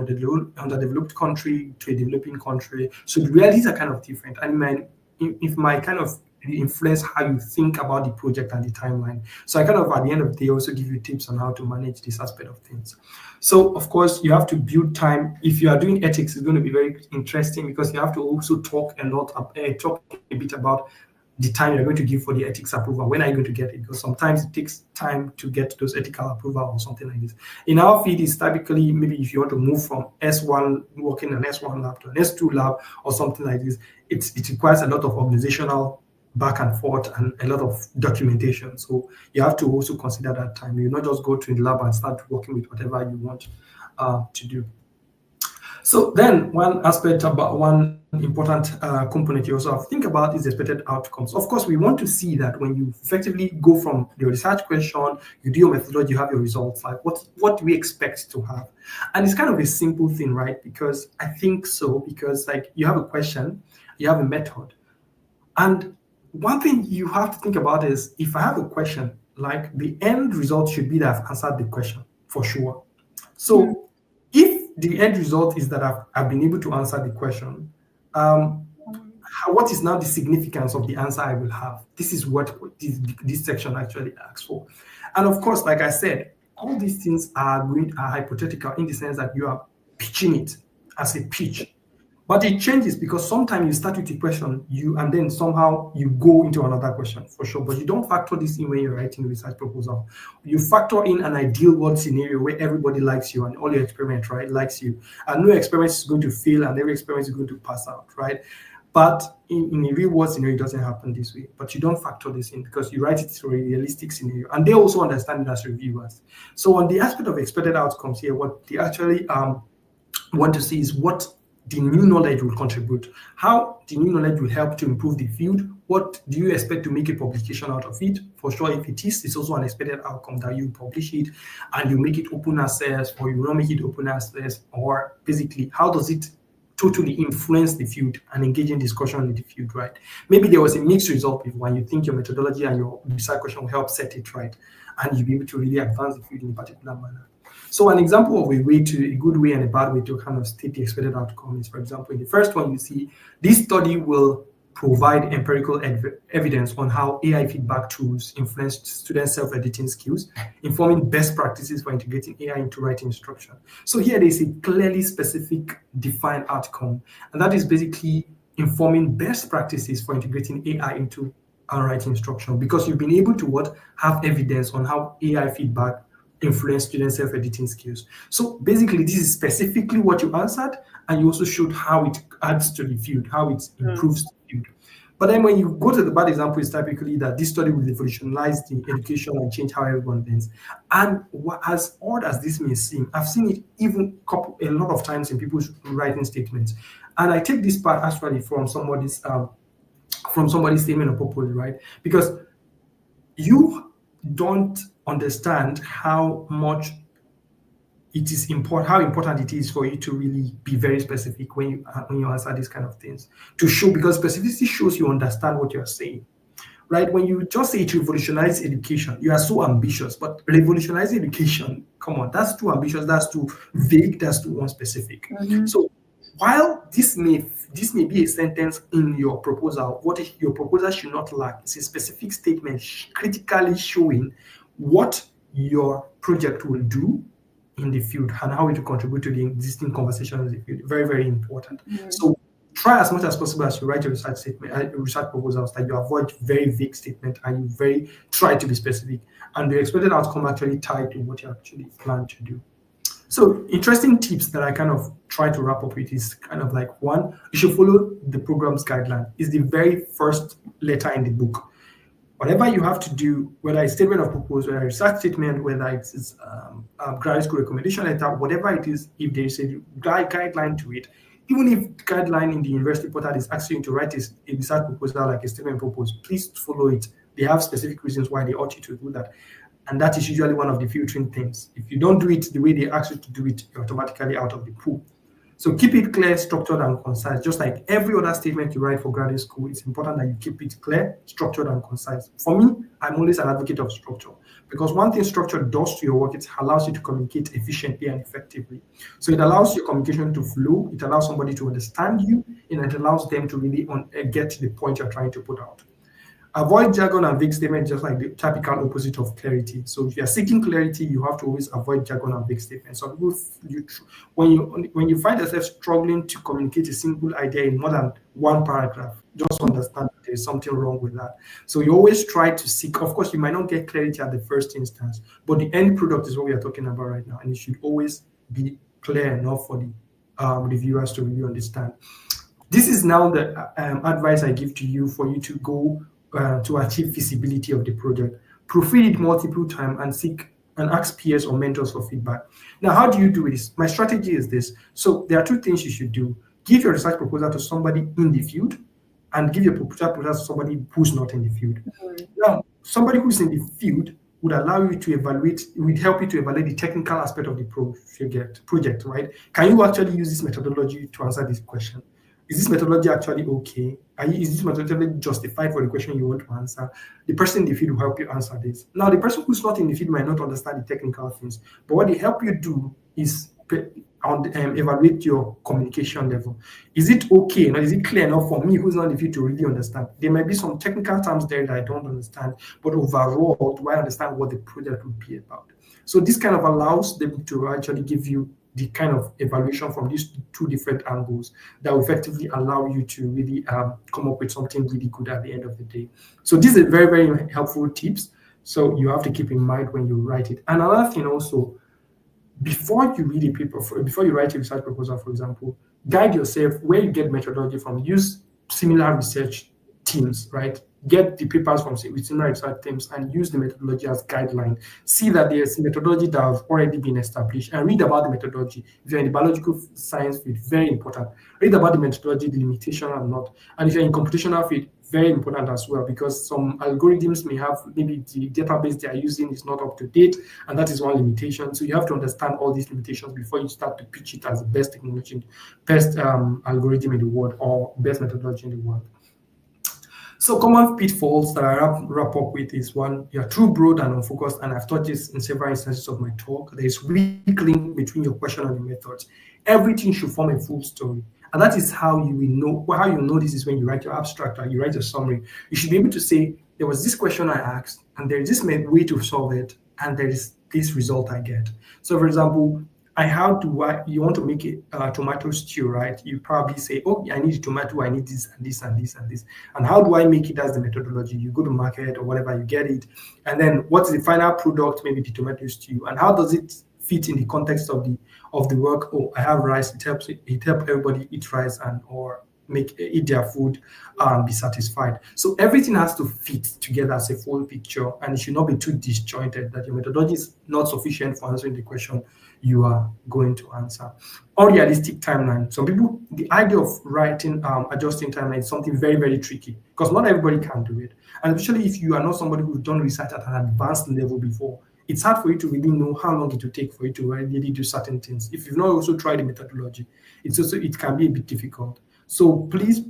underdeveloped country to a developing country. So the realities are kind of different, and it might kind of influence how you think about the project and the timeline. So I kind of, at the end of the day, also give you tips on how to manage this aspect of things. So of course you have to build time. If you are doing ethics, it's going to be very interesting, because you have to also talk a bit about the time you're going to give for the ethics approval. When are you going to get it? Because sometimes it takes time to get those ethical approval or something like this. In our field, it's typically, maybe if you want to move from S1, working an S1 lab to an S2 lab or something like this, it requires a lot of organizational back and forth and a lot of documentation. So you have to also consider that time. You not just go to the lab and start working with whatever you want to do. So then one important component you also have to think about is expected outcomes. Of course, we want to see that when you effectively go from the research question, you do your methodology, you have your results, like what do we expect to have? And it's kind of a simple thing, right? Because I think so, because like you have a question, you have a method. And one thing you have to think about is, if I have a question, like the end result should be that I've answered the question for sure. So if the end result is that I've been able to answer the question, what is now the significance of the answer I will have? This is what this section actually asks for. And of course, like I said, all these things are hypothetical, in the sense that you are pitching it as a pitch. But it changes, because sometimes you start with a question, and then somehow you go into another question, for sure. But you don't factor this in when you're writing a research proposal. You factor in an ideal world scenario where everybody likes you and all your experiment, right, likes you. And no experiment is going to fail, and every experiment is going to pass out, right? But in a real world scenario, it doesn't happen this way. But you don't factor this in, because you write it through a realistic scenario. And they also understand it as reviewers. So on the aspect of expected outcomes here, what they actually want to see is what the new knowledge will contribute, how the new knowledge will help to improve the field. What do you expect to make a publication out of it? For sure, if it is, it's also an expected outcome that you publish it and you make it open access, or you will not make it open access, or basically, how does it totally influence the field and engage in discussion in the field, right? Maybe there was a mixed result before, and you think your methodology and your research question will help set it right, and you'll be able to really advance the field in a particular manner. So an example of a good way and a bad way to kind of state the expected outcome is, for example, in the first one, you see this study will provide empirical evidence on how AI feedback tools influence students' self-editing skills, informing best practices for integrating AI into writing instruction. So here there's a clearly specific defined outcome, and that is basically informing best practices for integrating AI into our writing instruction, because you've been able to have evidence on how AI feedback influence student self-editing skills. So basically, this is specifically what you answered, and you also showed how it adds to the field, how it improves the field. But then when you go to the bad example, it's typically that this study will revolutionize the education and change how everyone learns. And as odd as this may seem, I've seen it even a lot of times in people's writing statements. And I take this part actually from somebody's statement of purpose, right? Because you don't understand how much it is important, how important it is for you to really be very specific when you answer these kind of things, to show, because specificity shows you understand what you're saying, right? When you just say it revolutionizes education, you are so ambitious, but revolutionizing education, come on, that's too ambitious, that's too vague, that's too unspecific. So While this may be a sentence in your proposal, what your proposal should not lack is a specific statement critically showing what your project will do in the field and how it will contribute to the existing conversation in the field. Very, very important. So try as much as possible as you write your research statement, research proposals, that you avoid very vague statement and you very try to be specific, and the expected outcome actually tied to what you actually plan to do. So interesting tips that I kind of try to wrap up with is kind of like, one, you should follow the program's guideline. It's the very first letter in the book. Whatever you have to do, whether it's statement of purpose, whether it's research statement, whether it's graduate school recommendation letter, whatever it is, if there is a guideline to it, even if the guideline in the university portal is asking you to write a research proposal like a statement purpose, please follow it. They have specific reasons why they ought you to do that. And that is usually one of the filtering things. If you don't do it the way they ask you to do it, you're automatically out of the pool. So keep it clear, structured, and concise. Just like every other statement you write for graduate school, it's important that you keep it clear, structured, and concise. For me, I'm always an advocate of structure, because one thing structure does to your work, it allows you to communicate efficiently and effectively. So it allows your communication to flow, it allows somebody to understand you, and it allows them to really get to the point you're trying to put out. Avoid jargon and vague statements, just like the typical opposite of clarity. So if you are seeking clarity, you have to always avoid jargon and vague statements. So people, when you find yourself struggling to communicate a single idea in more than one paragraph, just understand that there is something wrong with that. So you always try to seek. Of course, you might not get clarity at the first instance, but the end product is what we are talking about right now, and it should always be clear enough for the reviewers to really understand. This is now the advice I give to you for you to go to achieve feasibility of the project. Proofread it multiple times and seek and ask peers or mentors for feedback. Now, how do you do this? My strategy is this. So there are two things you should do. Give your research proposal to somebody in the field, and give your proposal to somebody who's not in the field. Now, somebody who's in the field would allow you to evaluate, would help you to evaluate the technical aspect of the project, right? Can you actually use this methodology to answer this question? Is this methodology actually okay? Is this methodology justified for the question you want to answer? The person in the field will help you answer this. Now, the person who's not in the field might not understand the technical things, but what they help you do is evaluate your communication level. Is it okay? Is it clear enough for me, who's not in the field, to really understand? There might be some technical terms there that I don't understand, but overall, do I understand what the project would be about? So this kind of allows them to actually give you the kind of evaluation from these two different angles that will effectively allow you to really come up with something really good at the end of the day. So these are very, very helpful tips. So you have to keep in mind when you write it. And another thing also, before you read a paper, before you write a research proposal, for example, guide yourself where you get methodology from. Use similar research teams, right? Get the papers from similar research teams and use the methodology as guideline. See that there's methodology that has already been established and read about the methodology. If you're in the biological science field, very important. Read about the methodology, the limitation and not. And if you're in computational field, very important as well, because some algorithms may have, maybe the database they are using is not up to date, and that is one limitation. So you have to understand all these limitations before you start to pitch it as the best technology, best algorithm in the world, or best methodology in the world. So common pitfalls that I wrap up with is, one, you're too broad and unfocused, and I've taught this in several instances of my talk. There is weak link between your question and the methods. Everything should form a full story. And that is how you will know. How you know this is when you write your abstract or you write your summary. You should be able to say, there was this question I asked, and there is this way to solve it, and there is this result I get. So for example, you want to make a tomato stew, right? You probably say, oh, I need a tomato, I need this and this and this and this. And how do I make it? As the methodology. You go to market or whatever, you get it. And then what's the final product? Maybe the tomato stew. And how does it fit in the context of the work? Oh, I have rice. It helps everybody eat rice and or eat their food and be satisfied. So everything has to fit together as a full picture, and it should not be too disjointed that your methodology is not sufficient for answering the question you are going to answer. Unrealistic timeline. Some people, the idea of writing, adjusting timeline is something very, very tricky, because not everybody can do it. And especially if you are not somebody who's done research at an advanced level before, it's hard for you to really know how long it will take for you to really do certain things. If you've not also tried the methodology, it can be a bit difficult. So please,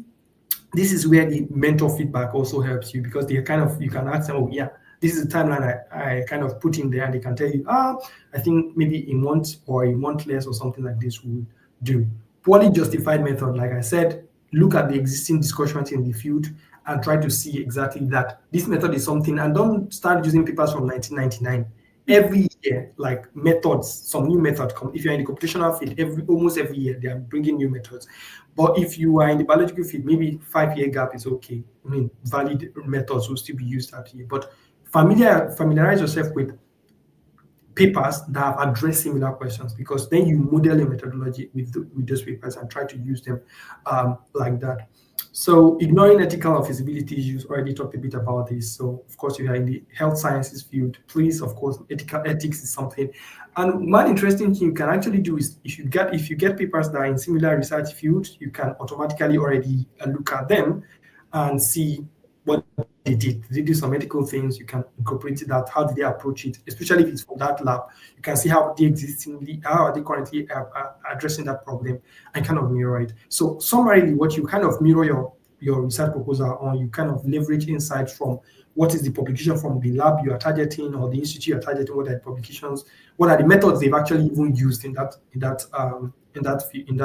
this is where the mentor feedback also helps you, because you can ask them, oh yeah, this is the timeline I kind of put in there, and they can tell you, I think maybe a month or a month less or something like this would do. poorly justified method, like I said, look at the existing discussions in the field and try to see exactly that this method is something, and don't start using papers from 1999. Every year, like methods, some new method come. If you're in the computational field, almost every year they are bringing new methods. But if you are in the biological field, maybe 5 year gap is okay. I mean, valid methods will still be used that year. But familiarize yourself with papers that have addressed similar questions, because then you model your methodology with those papers and try to use them like that. So ignoring ethical or feasibility issues, already talked a bit about this. So of course, if you are in the health sciences field, please, of course, ethics is something. And one interesting thing you can actually do is if you get papers that are in similar research fields, you can automatically already look at them and see what they did. Did they do some medical things? You can incorporate that. How did they approach it? Especially if it's from that lab, you can see how are they currently addressing that problem and kind of mirror it. So summarily, what you kind of mirror your research proposal on, you kind of leverage insights from what is the publication from the lab you are targeting or the institute you are targeting, what are the publications, what are the methods they've actually even used in that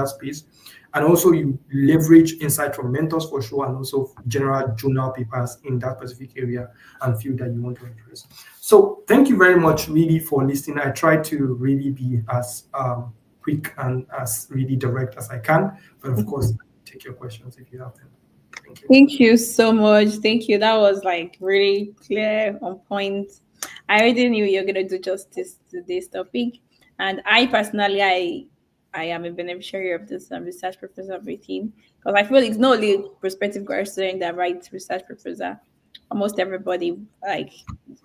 space. And also you leverage insight from mentors for sure, and also general journal papers in that specific area and field that you want to address. So thank you very much really for listening. I try to really be as quick and as really direct as I can, but of course take your questions if you have them. Thank you. Thank you so much. Thank you. That was like really clear, on point. I already knew you're gonna do justice to this topic, and I personally, I am a beneficiary of this research proposal routine, because I feel it's not only prospective grad student that writes research proposal. Almost everybody, like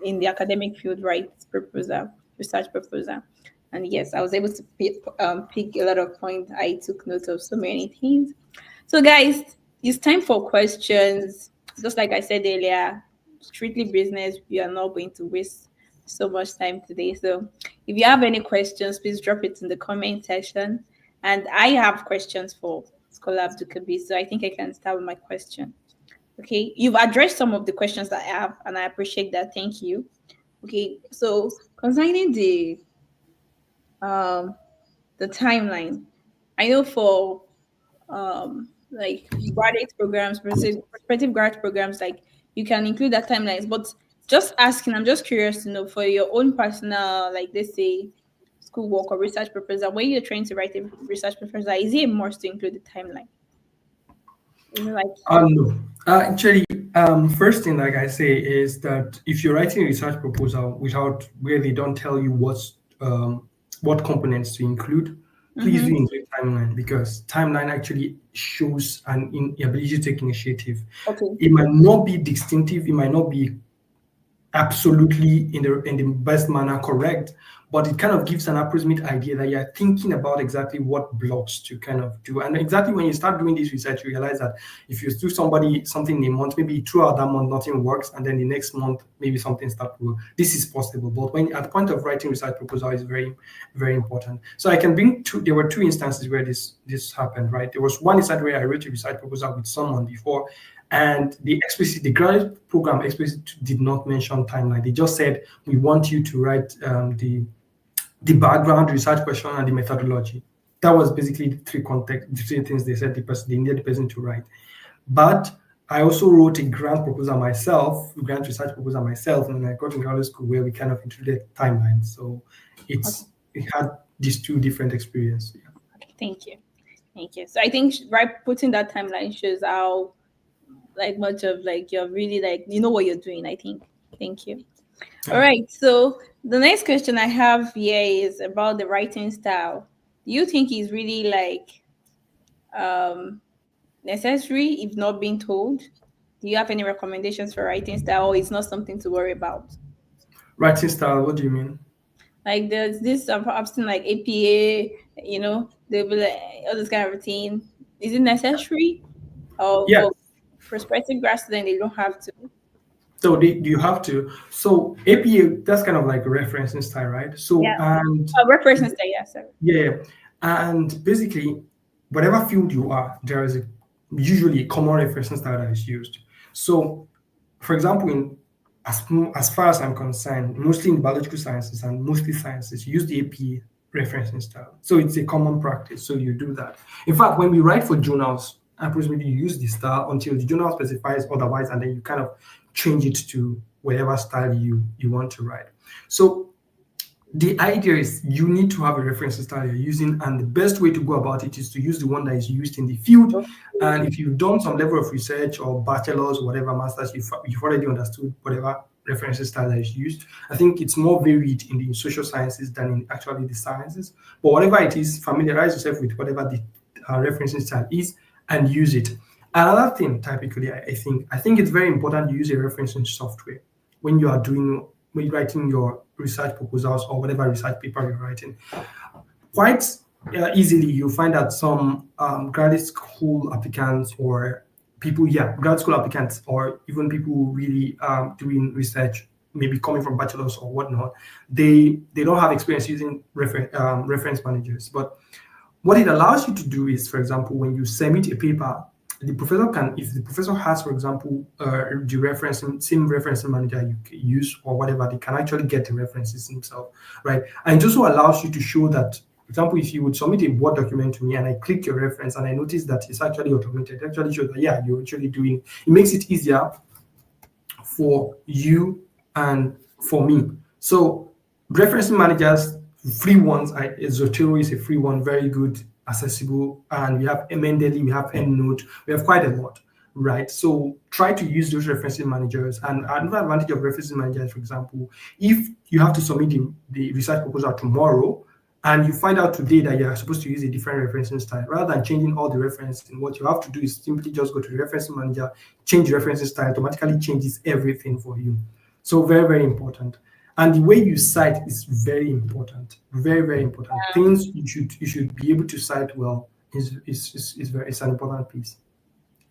in the academic field, writes proposal, research proposal. And yes, I was able to pick a lot of points. I took note of so many things. So, guys, it's time for questions. Just like I said earlier, strictly business. We are not going to waste so much time today. So, if you have any questions, please drop it in the comment section. And I have questions for Scholar Abdulkabir. So, I think I can start with my question. Okay, you've addressed some of the questions that I have, and I appreciate that. Thank you. Okay, so concerning um the timeline, I know for like graduate programs versus prospective grad programs, like you can include that timelines, but just asking, I'm just curious to know for your own personal, like let's say schoolwork or research proposal, when you're trying to write a research proposal, is it a must to include the timeline? Is it like No. Actually, first thing, like I say, is that if you're writing a research proposal without where they don't tell you what components to include, please do mm-hmm. include timeline, because timeline actually shows an ability to take initiative. Okay. It might not be distinctive, it might not be absolutely in the best manner correct, but it kind of gives an approximate idea that you're thinking about exactly what blocks to kind of do. And exactly when you start doing this research, you realize that if you do somebody something in a month, maybe throughout that month nothing works, and then the next month maybe something starts to work. This is possible, but when at the point of writing research proposal is very, very important. So I can bring there were two instances where this happened, right? There was one instance where I wrote a research proposal with someone before, and the graduate program explicitly did not mention timeline. They just said, we want you to write the background, research question, and the methodology. That was basically the three things they said they needed the person to write. But I also wrote a grant research proposal myself, and I got in graduate school where we kind of included timelines. So it had these two different experiences. Yeah. Okay, thank you. Thank you. So I think right putting that timeline shows how like much of like you're really like you know what you're doing, I think. Thank you. All right. So the next question I have here is about the writing style. Do you think is really like um necessary if not being told? Do you have any recommendations for writing style, or it's not something to worry about? Writing style, what do you mean? Like there's this I've seen like APA, they'll be like all this kind of routine. Is it necessary? Or Yeah. for prospective grad student they don't have to? So you have to. So APA, that's kind of like a referencing style, right? So Yeah. and Reference style, yeah, sorry. yeah, and basically, whatever field you are, there is usually a common referencing style that is used. So, for example, as far as I'm concerned, mostly in biological sciences and mostly sciences, you use the APA referencing style. So it's a common practice. So you do that. In fact, when we write for journals, approximately you use the style until the journal specifies otherwise, and then you kind of change it to whatever style you want to write. So the idea is you need to have a reference style you're using, and the best way to go about it is to use the one that is used in the field. And if you've done some level of research or bachelor's, whatever, master's, you've already understood whatever reference style that is used. I think it's more varied in the social sciences than in actually the sciences. But whatever it is, familiarize yourself with whatever the referencing style is and use it. Another thing, typically, I think it's very important you use a referencing software when you are doing when you're writing your research proposals or whatever research paper you're writing. Quite easily, you'll find that some graduate school applicants or people, yeah, grad school applicants, or even people who really doing research, maybe coming from bachelors or whatnot, they don't have experience using reference managers. But what it allows you to do is, for example, when you submit a paper, the professor can, if the professor has, for example, the referencing same referencing manager you use or whatever, they can actually get the references themselves, right? And it also allows you to show that, for example, if you would submit a Word document to me and I click your reference and I notice that it's actually automated, it actually shows that, yeah, you're actually doing, it makes it easier for you and for me. So referencing managers, free ones, Zotero is a free one, very good, accessible, and we have Mendeley, we have EndNote, we have quite a lot, right? So try to use those referencing managers. And another advantage of referencing managers, for example, if you have to submit the research proposal tomorrow, and you find out today that you're supposed to use a different referencing style, rather than changing all the referencing, what you have to do is simply just go to the referencing manager, change the referencing style, automatically changes everything for you. So very, very important. And the way you cite is very important. Very, very important. Things you should be able to cite well is very, it's an important piece.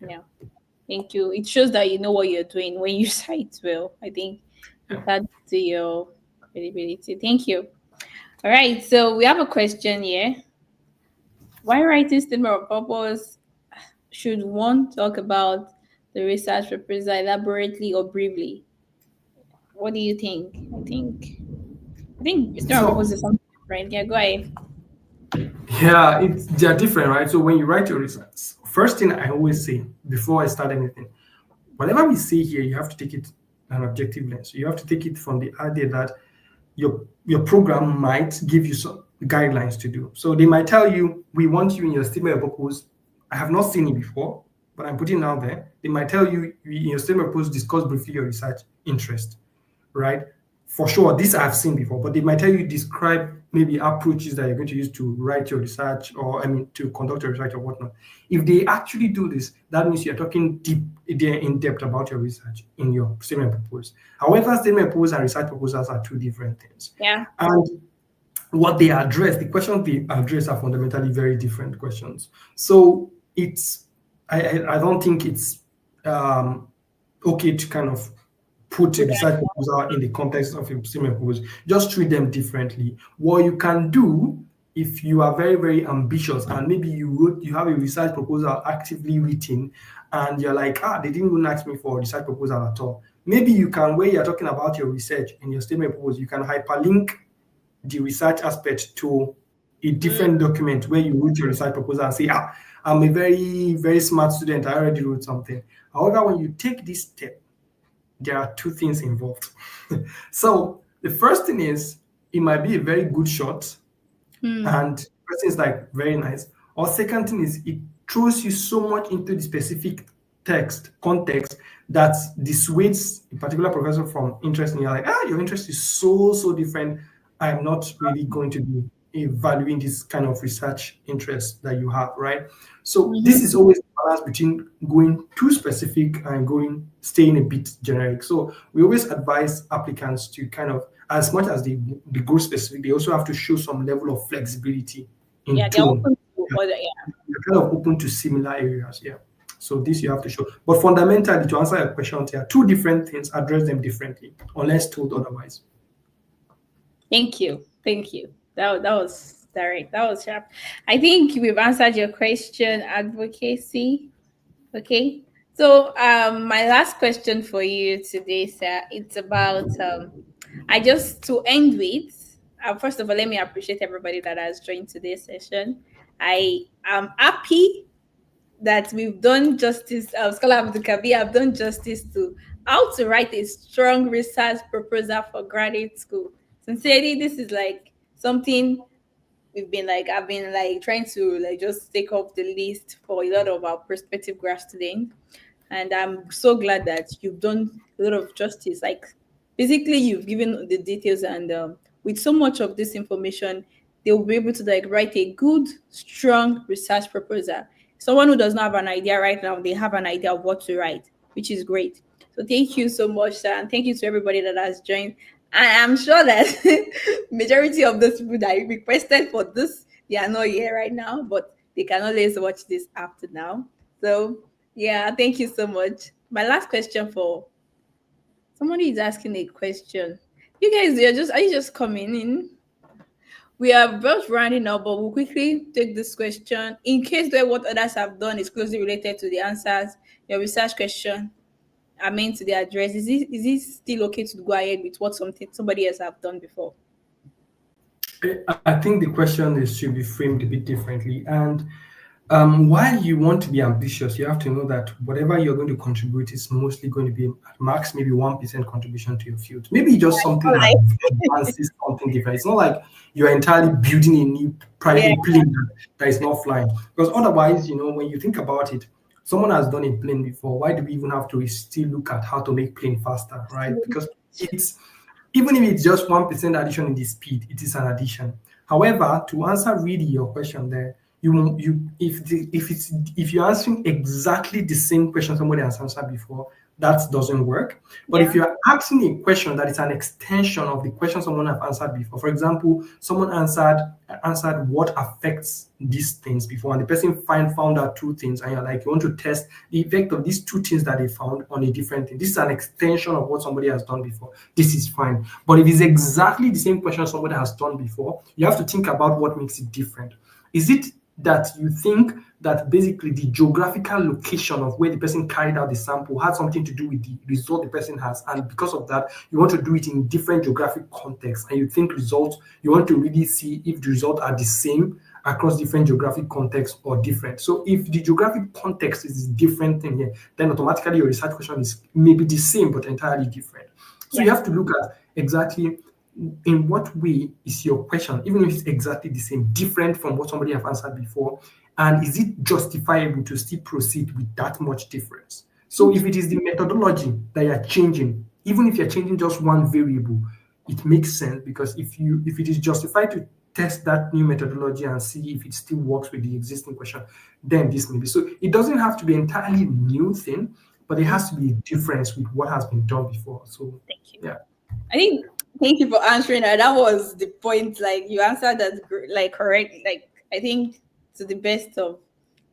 Yeah. Yeah. Thank you. It shows that you know what you're doing when you cite well. I think it Yeah. adds to your credibility. Thank you. All right. So we have a question here. Why writing statement of purpose should one talk about the research proposal elaborately or briefly? What do you think? I think statement of purpose So is something different. Yeah, go ahead. yeah, they're different, right? So when you write your results, first thing I always say before I start anything, whatever we say here, you have to take it an objective lens. So you have to take it from the idea that your program might give you some guidelines to do. So they might tell you, we want you in your statement of purpose. I have not seen it before, but I'm putting it out there. They might tell you in your statement of purpose, discuss briefly your research interest, right? For sure, this I've seen before, but they might tell you describe maybe approaches that you're going to use to write your research, or I mean to conduct your research or whatnot. If they actually do this, that means you're talking deep, they're in depth about your research in your statement of purpose. However, statement of purpose and research proposals are two different things. Yeah. And what they address, the questions they address are fundamentally very different questions. So it's I don't think it's um, okay to kind of put a research proposal in the context of a statement proposal. Just treat them differently. What you can do, if you are very, very ambitious and maybe you have a research proposal actively written and you're like, they didn't even ask me for a research proposal at all. Maybe you can, when you're talking about your research in your statement proposal, you can hyperlink the research aspect to a different document where you wrote your research proposal and say, I'm a very, very smart student. I already wrote something. However, when you take this step, there are two things involved. So the first thing is it might be a very good shot, and the person is like very nice. Or second thing is it throws you so much into the specific context that dissuades a particular professor from interest in you. Like, your interest is so different. I'm not really going to be evaluating this kind of research interest that you have, right? So this is always the balance between going too specific and staying a bit generic. So we always advise applicants to kind of, as much as they go specific, they also have to show some level of flexibility in Yeah, they're tone. open to other. Yeah. They're kind of open to similar areas, yeah. So this you have to show. But fundamentally, to answer your question, there are two different things, address them differently, unless told otherwise. Thank you. Thank you. That was direct. That was sharp. I think we've answered your question, advocacy. Okay. So my last question for you today, sir, it's about I just to end with, First of all, let me appreciate everybody that has joined today's session. I am happy that we've done justice, Scholar Abdulkabir, have done justice to how to write a strong research proposal for graduate school. Sincerely, this is like something I've been like trying to like just take off the list for a lot of our prospective grad students. And I'm so glad that you've done a lot of justice. Like basically you've given the details, and with so much of this information, they will be able to like write a good, strong research proposal. Someone who does not have an idea right now, they have an idea of what to write, which is great. So thank you so much, sir, and thank you to everybody that has joined. And I'm sure that majority of those people that requested for this, they are not here right now, but they can always watch this after now. So yeah, thank you so much. My last question for somebody is asking a question. You guys, are you just coming in? We are both rounding up, but we'll quickly take this question in case that what others have done is closely related to the answers. Your research question are meant to the address. Is it still okay to go ahead with what somebody else have done before? I think the question is should be framed a bit differently. And while you want to be ambitious, you have to know that whatever you're going to contribute is mostly going to be at max maybe 1% contribution to your field. Maybe just something All that right. advances something different. It's not like you're entirely building a new Yeah. private plane that is not flying. Because otherwise, when you think about it, someone has done a plane before. Why do we even have to still look at how to make plane faster, right? Because it's even if it's just 1% addition in the speed, it is an addition. However, to answer really your question there, if you're answering exactly the same question somebody has answered before, that doesn't work. But if Yeah. you're asking a question that is an extension of the question someone have answered before, for example, someone answered what affects these things before, and the person found out two things, and you're like, you want to test the effect of these two things that they found on a different thing. This is an extension of what somebody has done before. This is fine. But if it's exactly the same question somebody has done before, you have to think about what makes it different. Is it that you think that basically the geographical location of where the person carried out the sample had something to do with the result the person has, and because of that you want to do it in different geographic contexts, and you think results, you want to really see if the results are the same across different geographic contexts or different. So if the geographic context is different thing here, then automatically your research question is maybe the same but entirely different. So Yeah. you have to look at exactly in what way is your question, even if it's exactly the same, different from what somebody have answered before, and is it justifiable to still proceed with that much difference? So if it is the methodology that you're changing, even if you're changing just one variable, it makes sense, because if it is justified to test that new methodology and see if it still works with the existing question, then this may be. So it doesn't have to be entirely new thing, but it has to be a difference with what has been done before. So Thank you. yeah. I think thank you for answering that. That was the point. Like you answered that like correct. Like I think to the best of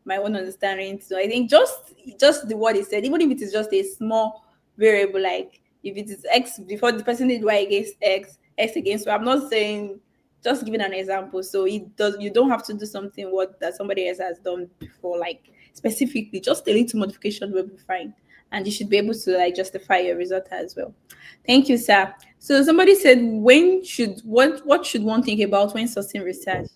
my own understanding. So I think just the word he said, even if it is just a small variable, like if it is X before the person did Y against X, X against Y. I'm not saying, just giving an example. So it does, you don't have to do something what that somebody else has done before, like specifically, just a little modification will be fine. And you should be able to like justify your result as well. Thank you, sir. So somebody said, when should what should one think about when sourcing research?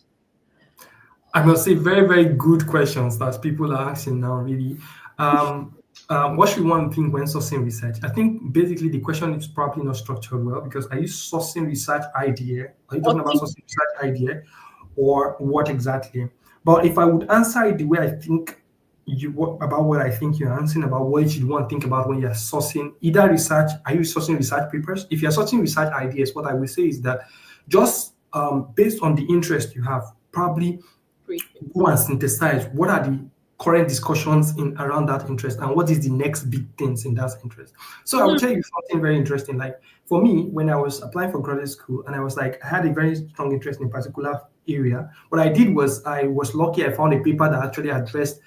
I must say, very, very good questions that people are asking now, really. Um, what should one think when sourcing research? I think basically the question is probably not structured well, because are you sourcing research idea? Are you Or talking about think sourcing research idea, or what exactly? But if I would answer it the way I think about what I think you're answering about, what should one think about when you're sourcing either research, are you sourcing research papers? If you're sourcing research ideas, what I will say is that just based on the interest you have, probably briefly. go and synthesize what are the current discussions in around that interest and what is the next big things in that interest. So I will Mm, tell you something very interesting. Like for me, when I was applying for graduate school and I was like, I had a very strong interest in a particular area, what I did was I was lucky I found a paper that actually addressed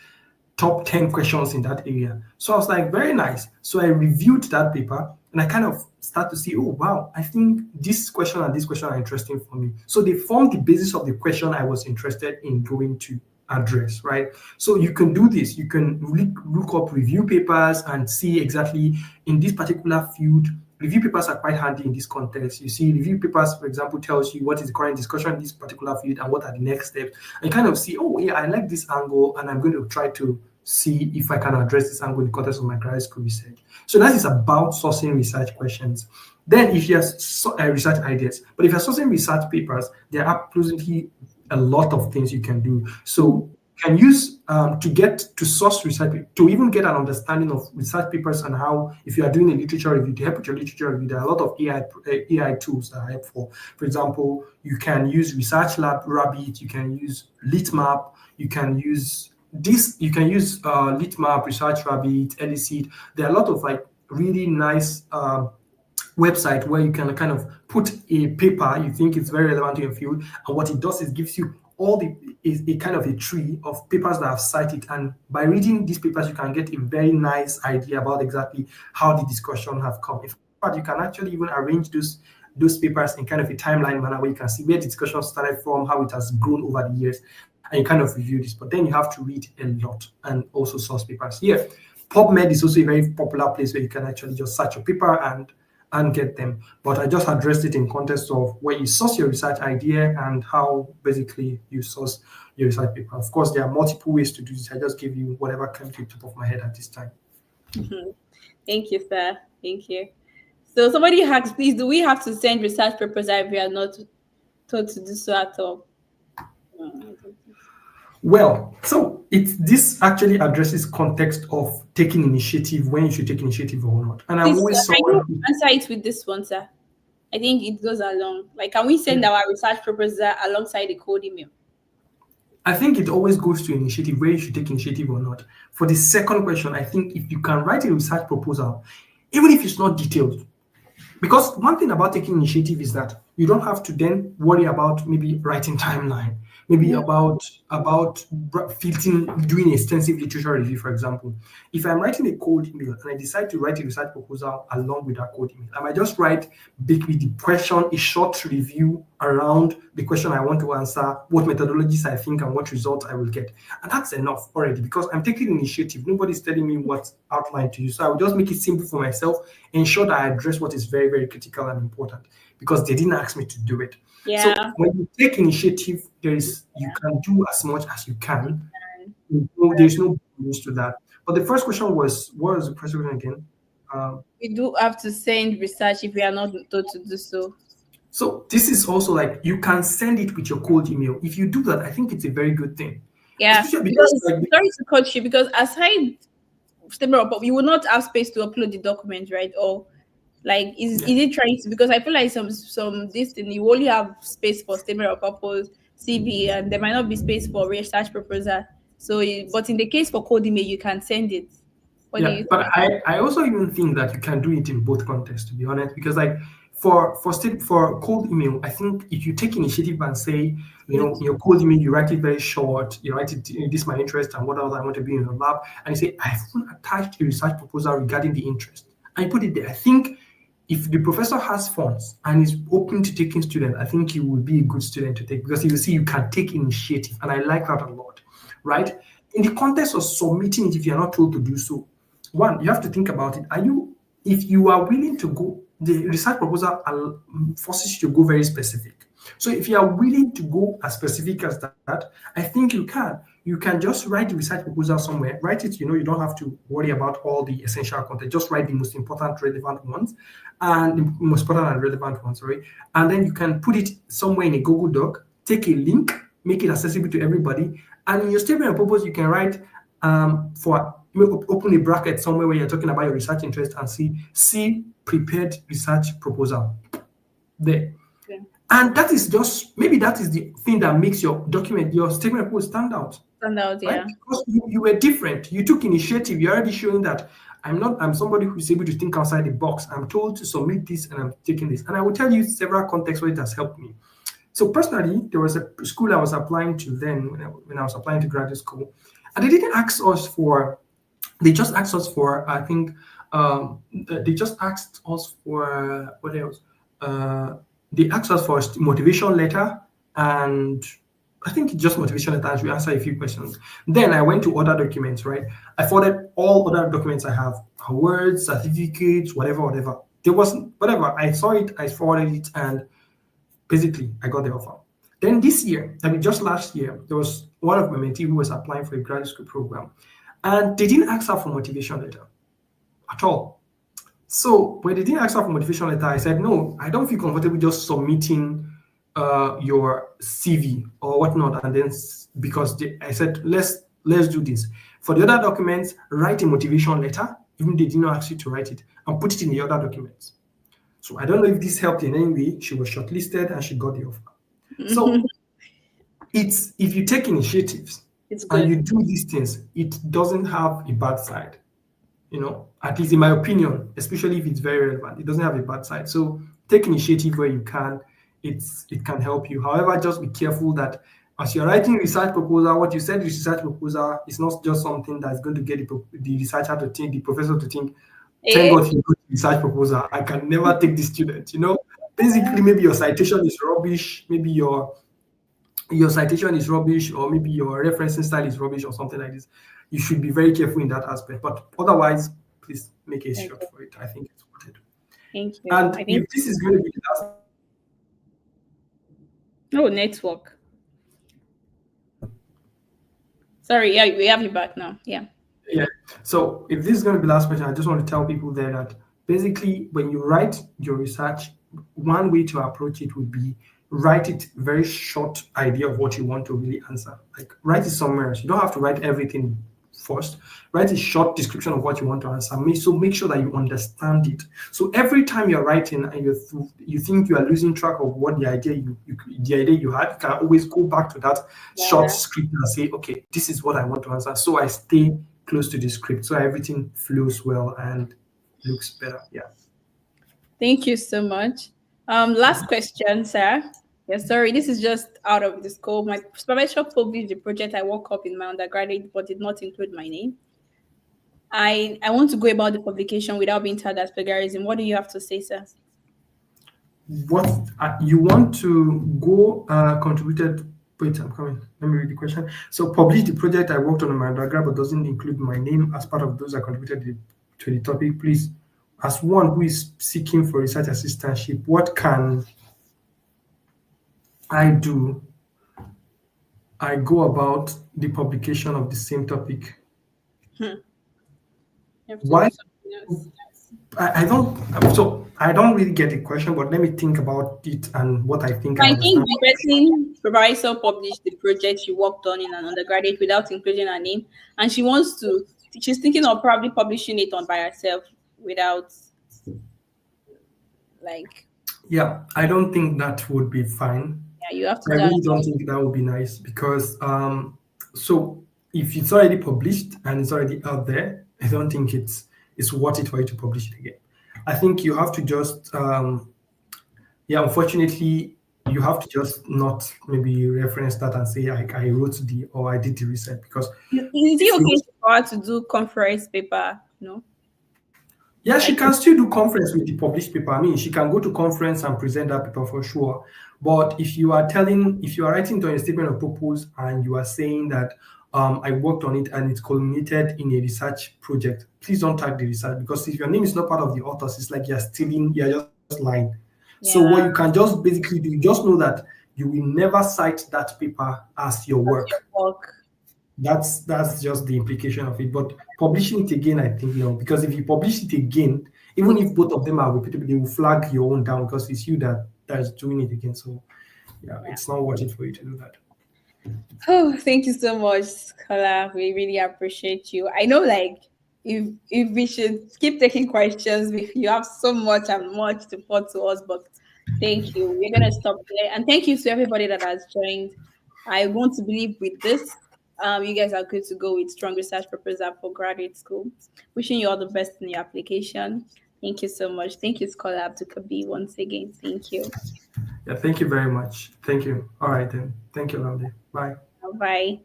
top 10 questions in that area. So I was like, very nice. So I reviewed that paper and I kind of start to see, oh, wow, I think this question and this question are interesting for me. So they formed the basis of the question I was interested in going to address, right? So you can do this. You can look up review papers and see exactly in this particular field, review papers are quite handy in this context. You see, review papers, for example, tells you what is the current discussion in this particular field and what are the next steps. And you kind of see, oh yeah, I like this angle, and I'm going to try to see if I can address this angle in the context of my graduate school research. So that is about sourcing research questions. Then if you have research ideas, but if you're sourcing research papers, there are absolutely a lot of things you can do. So can use to get to source research, to even get an understanding of research papers and how, if you are doing a literature review, to help with your literature review, there are a lot of AI tools that are helpful. For example, you can use Research Lab Rabbit, you can use Litmap, you can use Litmap, Research Rabbit, Elicit. There are a lot of like really nice website where you can kind of put a paper you think is very relevant to your field, and what it does is gives you all the is a kind of a tree of papers that have cited, and by reading these papers you can get a very nice idea about exactly how the discussion have come. In fact, you can actually even arrange those papers in kind of a timeline manner where you can see where the discussion started from, how it has grown over the years, and you kind of review this. But then you have to read a lot and also source papers. Here, PubMed is also a very popular place where you can actually just search a paper and get them. But I just addressed it in context of where you source your research idea and how basically you source your research paper. Of course, there are multiple ways to do this. I just give you whatever came to the top of my head at this time. Thank you, sir. Thank you. So somebody asks, please, do we have to send research proposal if we are not told to do so at all? Well, so this actually addresses context of taking initiative, when you should take initiative or not. And I'm Please, always sir, can you someone. answer it with this one, sir? I think it goes along. Like, can we send our research proposal alongside the code email? I think it always goes to initiative, where you should take initiative or not. For the second question, I think if you can write a research proposal, even if it's not detailed, because one thing about taking initiative is that you don't have to then worry about maybe writing timeline, maybe about doing extensive literature review, for example. If I'm writing a code email and I decide to write a research proposal along with that code email, I might just write basically the question, a short review around the question I want to answer, what methodologies I think and what results I will get. And that's enough already, because I'm taking initiative. Nobody's telling me what outline to use. So I will just make it simple for myself, ensure that I address what is very, very critical and important, because they didn't ask me to do it. Yeah. So when you take initiative, you can do as much as you can. There's no bonus to that. But the first question was, what was the first question again? We do have to send research if we are not told to do so. So this is also like, you can send it with your cold email. If you do that, I think it's a very good thing. Yeah, Especially because like, sorry to cut you, because aside statement, but you will not have space to upload the document, right? Or like is it trying to, because I feel like some this thing you only have space for statement of purpose, CV, and there might not be space for research proposal. So, but in the case for code email, you can send it. What do you but think? I also even think that you can do it in both contexts, to be honest, because like for cold email, I think if you take initiative and say, your cold email, you write it very short, you write it, this is my interest and what else I want to be in the lab, and you say, I haven't attached a research proposal regarding the interest, and you put it there. I think if the professor has funds and is open to taking students, I think you will be a good student to take, because you will see you can take initiative, and I like that a lot, right? In the context of submitting it, if you're not told to do so, one, you have to think about it. If you are willing to go, the research proposal forces you to go very specific. So if you are willing to go as specific as that, I think you can. You can just write the research proposal somewhere, write it, you don't have to worry about all the essential content. Just write the most important, relevant ones, and the most important and relevant ones, sorry. And then you can put it somewhere in a Google Doc, take a link, make it accessible to everybody. And in your statement of purpose, you can write open a bracket somewhere where you're talking about your research interest and see prepared research proposal there. Okay. And that is maybe that is the thing that makes your document, your statement of purpose stand out. Right? Yeah. Because you were different. You took initiative. You're already showing that I'm somebody who's able to think outside the box. I'm told to submit this and I'm taking this. And I will tell you several contexts where it has helped me. So personally, there was a school I was applying to then when I was applying to graduate school, and they didn't ask us for. They just asked us for, I think, they just asked us for, what else? They asked us for a motivation letter, and I think just motivation letter, and we answer a few questions. Then I went to other documents, right? I forwarded all other documents I have, words, certificates, whatever. There was whatever. I saw it, I forwarded it, and basically I got the offer. Then this year, I mean just last year, there was one of my mentees who was applying for a graduate school program, and they didn't ask her for motivation letter at all. So when they didn't ask her for motivation letter, I said, no, I don't feel comfortable just submitting your CV or whatnot. And then because I said, let's do this. For the other documents, write a motivation letter, even they did not ask you to write it, and put it in the other documents. So I don't know if this helped in any way. She was shortlisted and she got the offer. So it's if you take initiatives It's and good. you do these things, it doesn't have a bad side. At least in my opinion, especially if it's very relevant, it doesn't have a bad side. So take initiative where you can. It can help you. However, just be careful that as you're writing research proposal, what you said research proposal is not just something that's going to get the researcher to think, the professor to think, thank Eh? God he wrote research proposal. I can never take this student. Basically maybe your citation is rubbish, maybe your citation is rubbish, or maybe your referencing style is rubbish, or something like this. You should be very careful in that aspect. But otherwise, please make a shot Okay. for it. I think it's worth it. Thank you. And I think. if this is going to be the last, Oh, network. Sorry. Yeah, we have you back now. Yeah. yeah. So if this is going to be the last question, I just want to tell people there that basically when you write your research, one way to approach it would be write it very short idea of what you want to really answer. Like write it somewhere else. You don't have to write everything first. Write a short description of what you want to answer. So make sure that you understand it. So every time you're writing and you think you are losing track of what the idea you had, you can always go back to that short Yeah. script and say, okay, this is what I want to answer. So I stay close to the script, so everything flows well and looks better. Yeah. Thank you so much. Last question, sir. Yeah, sorry, this is just out of the scope. My supervisor published the project I work up in my undergraduate, but did not include my name. I want to go about the publication without being tagged as plagiarism. What do you have to say, sir? What you want to go contributed. Wait, I'm coming. Let me read the question. So, publish the project I worked on in my undergrad, but doesn't include my name as part of those I contributed to the topic. Please, as one who is seeking for research assistantship, what can I do? I go about the publication of the same topic. Hmm. You have to do Why? something else. I don't. So I don't really get the question, but let me think about it and what I think I I think understand. the person supervisor published the project she worked on in an undergraduate without including her name, and she wants to. She's thinking of probably publishing it on by herself without like. Yeah, I don't think that would be fine. Yeah, you have to I do that. really don't think that would be nice because so if it's already published and it's already out there, I don't think it's worth it for you to publish it again. I think you have to just yeah, unfortunately you have to just not maybe reference that and say I wrote the or I did the research because Is it if you okay for her to do conference paper? No, yeah, she like can still do conference with the published paper. I mean, she can go to conference and present that paper for sure. But if you are writing to a statement of purpose and you are saying that I worked on it and it culminated in a research project, please don't tag the research because if your name is not part of the authors, it's like you're stealing, you're just lying. So what you yeah, can just basically do, you just know that you will never cite that paper as your that's your work. work. That's just the implication of it. But publishing it again, I think no, because if you publish it again, even if both of them are repeatable, they will flag your own down because it's you that's doing it again. So yeah, Yeah. it's not worth it for you to do that. Oh, thank you so much, Scholar. We really appreciate you. I know, like, if we should keep taking questions, you have so much and much to put to us, but thank you. We're gonna stop there, and thank you to everybody that has joined. I want to believe with this, you guys are good to go with strong research proposal for graduate school. Wishing you all the best in your application. Thank you so much. Thank you, Scholar Abdulkabir, once again. Thank you. Yeah, thank you very much. Thank you. All right then. Thank you, Lamdi. Bye. Bye.